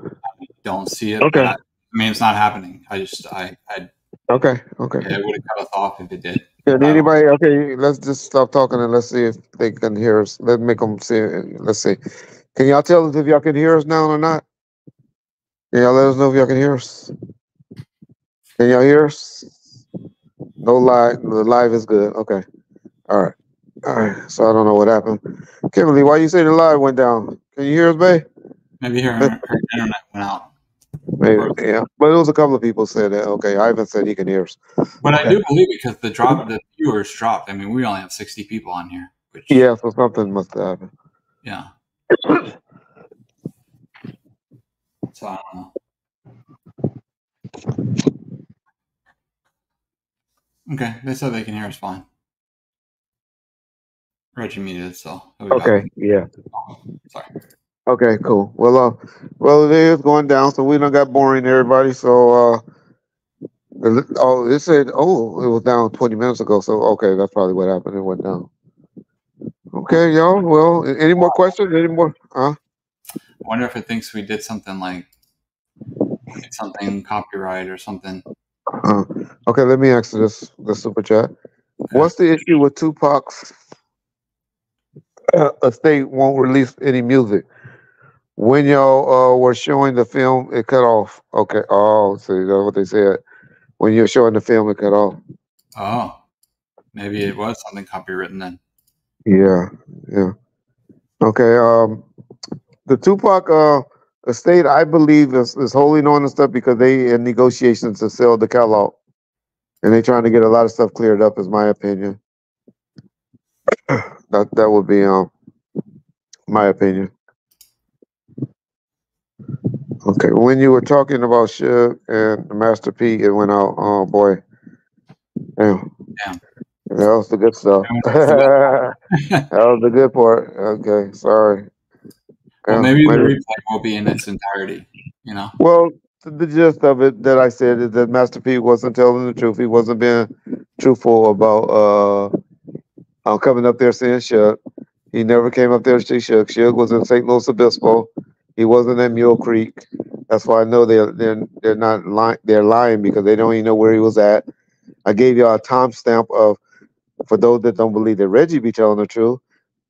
don't see it, okay. but I mean, it's not happening. I Okay. it would have cut us off if it did. Can anybody? Okay, let's just stop talking and let's see if they can hear us. Let's make them see. Let's see. Can y'all tell us if y'all can hear us now or not? Can y'all let us know if y'all can hear us? Can y'all hear us? No live. The live is good. Okay. All right. All right. So I don't know what happened. Kimberly, why you say the live went down? Can you hear us, babe? Maybe her internet went out. Maybe. Yeah. But it was a couple of people said that. Okay. Ivan said he can hear us. But Okay. I do believe it because the viewers dropped. I mean, we only have 60 people on here. Yeah. So something must have happened. Yeah. So I don't know. Okay, they said they can hear us fine. Reggie muted, so he'll be Okay. back. Yeah. Sorry. Okay, cool. Well, it is going down, so we done got boring, everybody. So, it said, it was down 20 minutes ago. So, okay, that's probably what happened. It went down. Okay, y'all. Well, any more questions? Any more? I wonder if it thinks we did something like copyright or something. Okay, let me answer the super chat. What's the issue with Tupac's estate won't release any music? When y'all were showing the film, it cut off. Okay. Oh, see, that's what they said. When you're showing the film, it cut off. Oh, maybe it was something copywritten then. Yeah. Okay. The Tupac estate, I believe, is holding on to stuff because they in negotiations to sell the catalog, and they trying to get a lot of stuff cleared up. Is my opinion. That would be my opinion. Okay. When you were talking about Suge and Master P, it went out. Oh boy. Damn. That was the good stuff. That was the good part. Okay. Sorry. Well, Yeah, maybe the replay will be in its entirety. You know. Well, the gist of it that I said is that Master P wasn't telling the truth. He wasn't being truthful about coming up there seeing Suge. He never came up there to see Suge. Suge was in St. Louis Obispo. He wasn't at Mule Creek. That's why I know they're not lying. They're lying because they don't even know where he was at. I gave y'all a timestamp of, for those that don't believe that Reggie be telling the truth,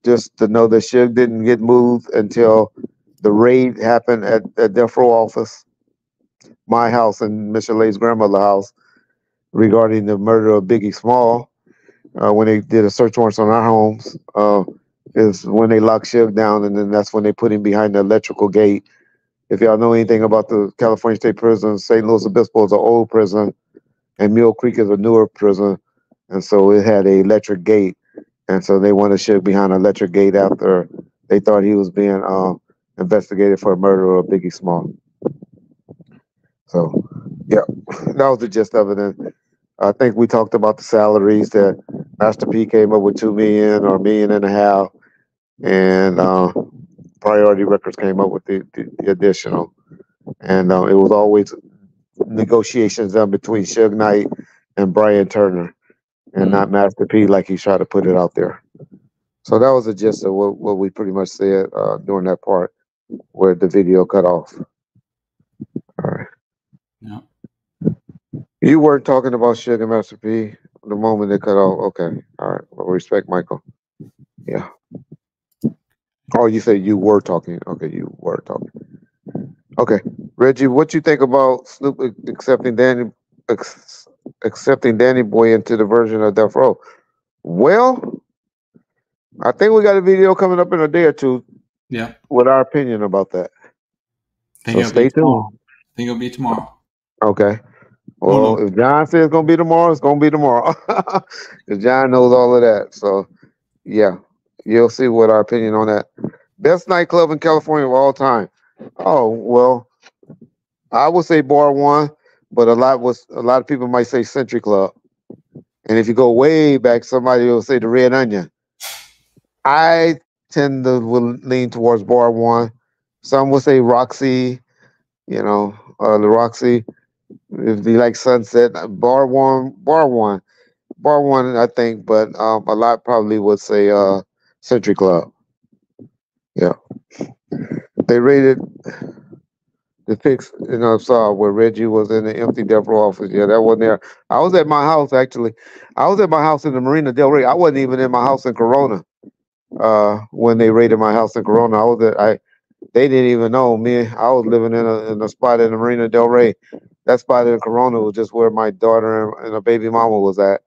just to know that Suge didn't get moved until the raid happened at Death Row office, my house, and Mr. Lay's grandmother's house regarding the murder of Biggie Small. When they did a search warrant on our homes, is when they locked Suge down, and then that's when they put him behind the electrical gate. If y'all know anything about the California State Prison, St. Louis Obispo is an old prison, and Mule Creek is a newer prison, and so it had a electric gate, and so they wanted Suge behind an electric gate after they thought he was being investigated for a murder of Biggie Small. So, yeah, that was the gist of it. And I think we talked about the salaries that Master P came up with $2 million or $1.5 million, and Priority Records came up with the additional. And it was always negotiations done between Suge Knight and Brian Turner, and not Master P like he tried to put it out there. So that was the gist of what we pretty much said during that part where the video cut off. All right. Yeah. You weren't talking about Suge and Master P the moment they cut off. Okay. All right. Well, respect Michael. Yeah. Oh, you say you were talking. Okay, you were talking. Okay. Reggie, what you think about Snoop accepting Danny Boy into the version of Death Row? Well, I think we got a video coming up in a day or two. Yeah. With our opinion about that. Think So it'll stay be tomorrow. tuned. Think it'll be tomorrow. Okay. Well, if John says it's gonna be tomorrow, it's gonna be tomorrow. Because John knows all of that. So yeah, you'll see what our opinion on that. Best nightclub in California of all time. Oh well, I would say Bar One, but a lot of people might say Century Club. And if you go way back, somebody will say the Red Onion. I tend to will lean towards Bar One. Some will say Roxy. The Roxy. If you like Sunset, Bar One, I think, but a lot probably would say Century Club. Yeah, they rated the pics. Saw where Reggie was in the empty death row office. Yeah, that wasn't there. I was at my house actually. I was at my house in the Marina Del Rey. I wasn't even in my house in Corona when they raided my house in Corona. They didn't even know me. I was living in a spot in the Marina Del Rey. That spot in Corona was just where my daughter and a baby mama was at.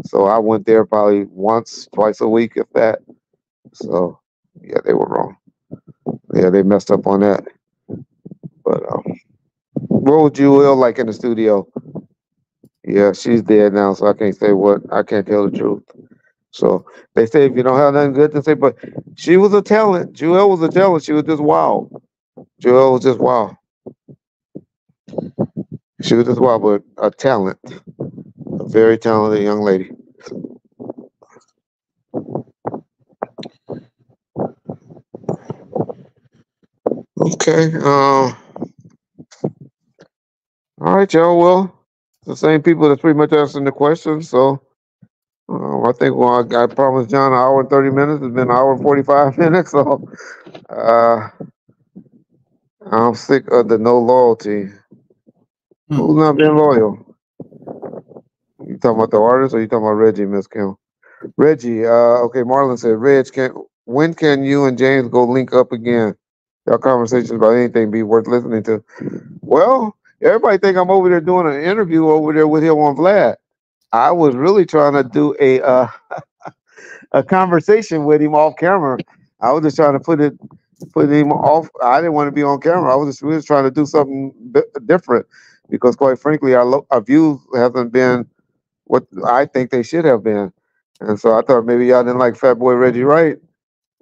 So I went there probably once, twice a week, if that. So yeah, they were wrong. Yeah, they messed up on that. But what would you will like in the studio? Yeah, she's dead now, so I can't say what. I can't tell the truth. So they say if you don't have nothing good to say, but she was a talent. Jewel was a talent. She was just wild. Jewel was just wild. She was just wild, but a talent. A very talented young lady. Okay. All right, y'all. Well, the same people that's pretty much asking the questions. So I think I promised John an hour and 30 minutes. It's been an hour and 45 minutes. So I'm sick of the no loyalty. Who's not being loyal? You talking about the artist or you talking about Reggie, Miss Kim? Reggie, okay, Marlon said, when can you and James go link up again? Y'all conversations about anything be worth listening to. Well, everybody think I'm over there doing an interview over there with him on Vlad. I was really trying to do a conversation with him off camera. I was just trying to put him off. I didn't want to be on camera. We was trying to do something different because, quite frankly, our views haven't been what I think they should have been. And so I thought maybe y'all didn't like Fat Boy Reggie Wright,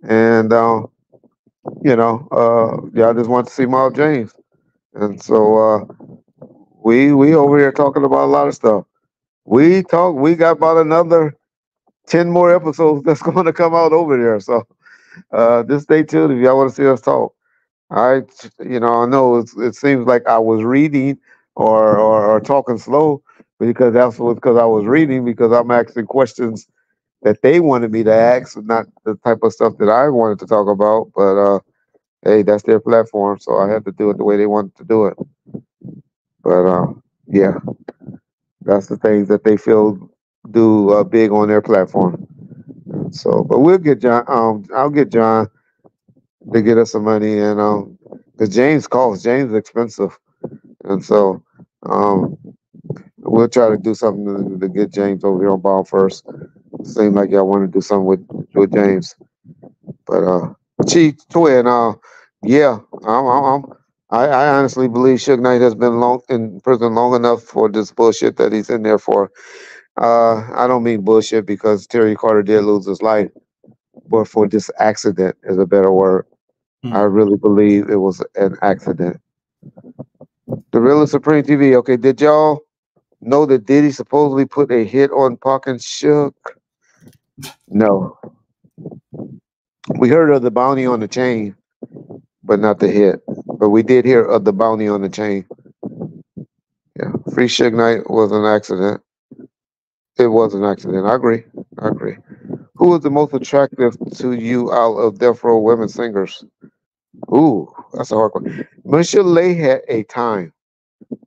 and y'all just want to see Miles James. And so we over here talking about a lot of stuff. We got about another 10 more episodes that's going to come out over there. So just stay tuned if y'all want to see us talk. I know it seems like I was reading or talking slow because because I was reading because I'm asking questions that they wanted me to ask, not the type of stuff that I wanted to talk about. But hey, that's their platform, so I had to do it the way they wanted to do it. But yeah, that's the things that they feel do big on their platform. So, but we'll get John. I'll get John to get us some money, and because James is expensive, and so we'll try to do something to get James over here on ball first. Seems like y'all want to do something with James, but Chief Twin, yeah, I honestly believe Suge Knight has been in prison long enough for this bullshit that he's in there for. I don't mean bullshit because Terry Carter did lose his life, but for this accident is a better word. I really believe it was an accident. The Real and Supreme TV. Okay, did y'all know that Diddy supposedly put a hit on Pac and Suge? No. We heard of the bounty on the chain, but not the hit. But we did hear of the bounty on the chain. Yeah, Free Suge Knight was an accident. It was an accident. I agree. Who was the most attractive to you out of Death Row women singers? Ooh, that's a hard one. Michelle had a time.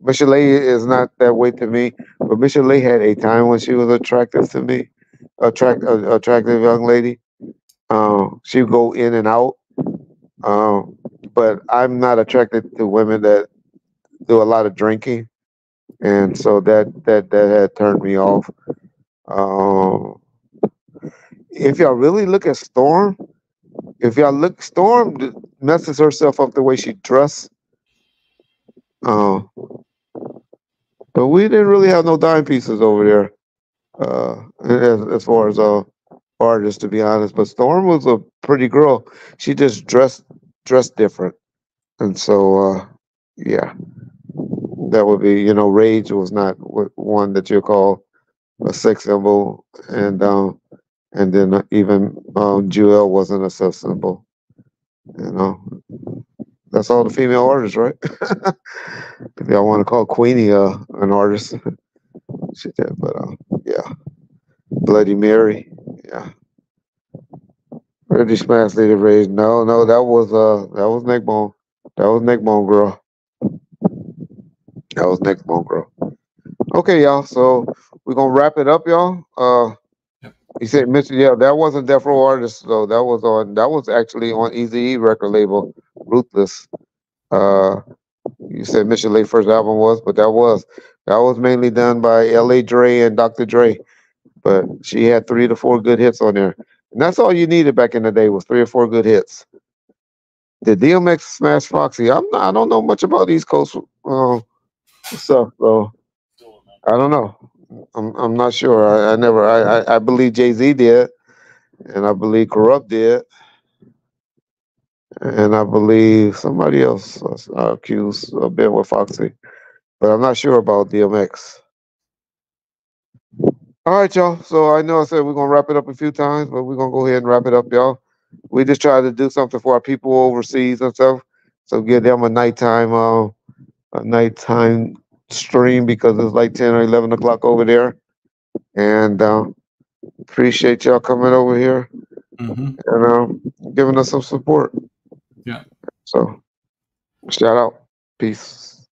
Michelle is not that way to me, but Michelle had a time when she was attractive to me. Attractive young lady. She would go in and out. But I'm not attracted to women that do a lot of drinking, and so that had turned me off. if y'all really look at Storm, Storm messes herself up the way she dressed. But we didn't really have no dime pieces over there. As far as artists, to be honest. But Storm was a pretty girl. She just dressed different, and so yeah, that would be, Rage was not one that you call a sex symbol, and then even Jewel wasn't a sex symbol. That's all the female artists, right? If y'all want to call Queenie an artist, she did. But yeah, Bloody Mary, yeah. Reggie Smash Lady Rage. No, that was Neckbone. That was Neckbone girl. That was Neckbone girl. Okay, y'all. So we're gonna wrap it up, y'all. You said Mr. Yeah, that wasn't Death Row Artist though. That was actually on Eazy-E record label, Ruthless. You said Mr. Late first album was, but that was mainly done by L.A. Dre and Dr. Dre. But she had 3 to 4 good hits on there, and that's all you needed back in the day was 3 or 4 good hits. Did DMX smash Foxy? I don't know much about East Coast stuff, so I don't know. I'm not sure. I believe Jay-Z did, and I believe Corrupt did, and I believe somebody else was accused of being with Foxy, but I'm not sure about DMX. All right, y'all. So I know I said we're gonna wrap it up a few times, but we're gonna go ahead and wrap it up, y'all. We just try to do something for our people overseas and stuff, so give them a nighttime stream because it's like 10 or 11 o'clock over there. And appreciate y'all coming over here and giving us some support. Yeah. So shout out. Peace.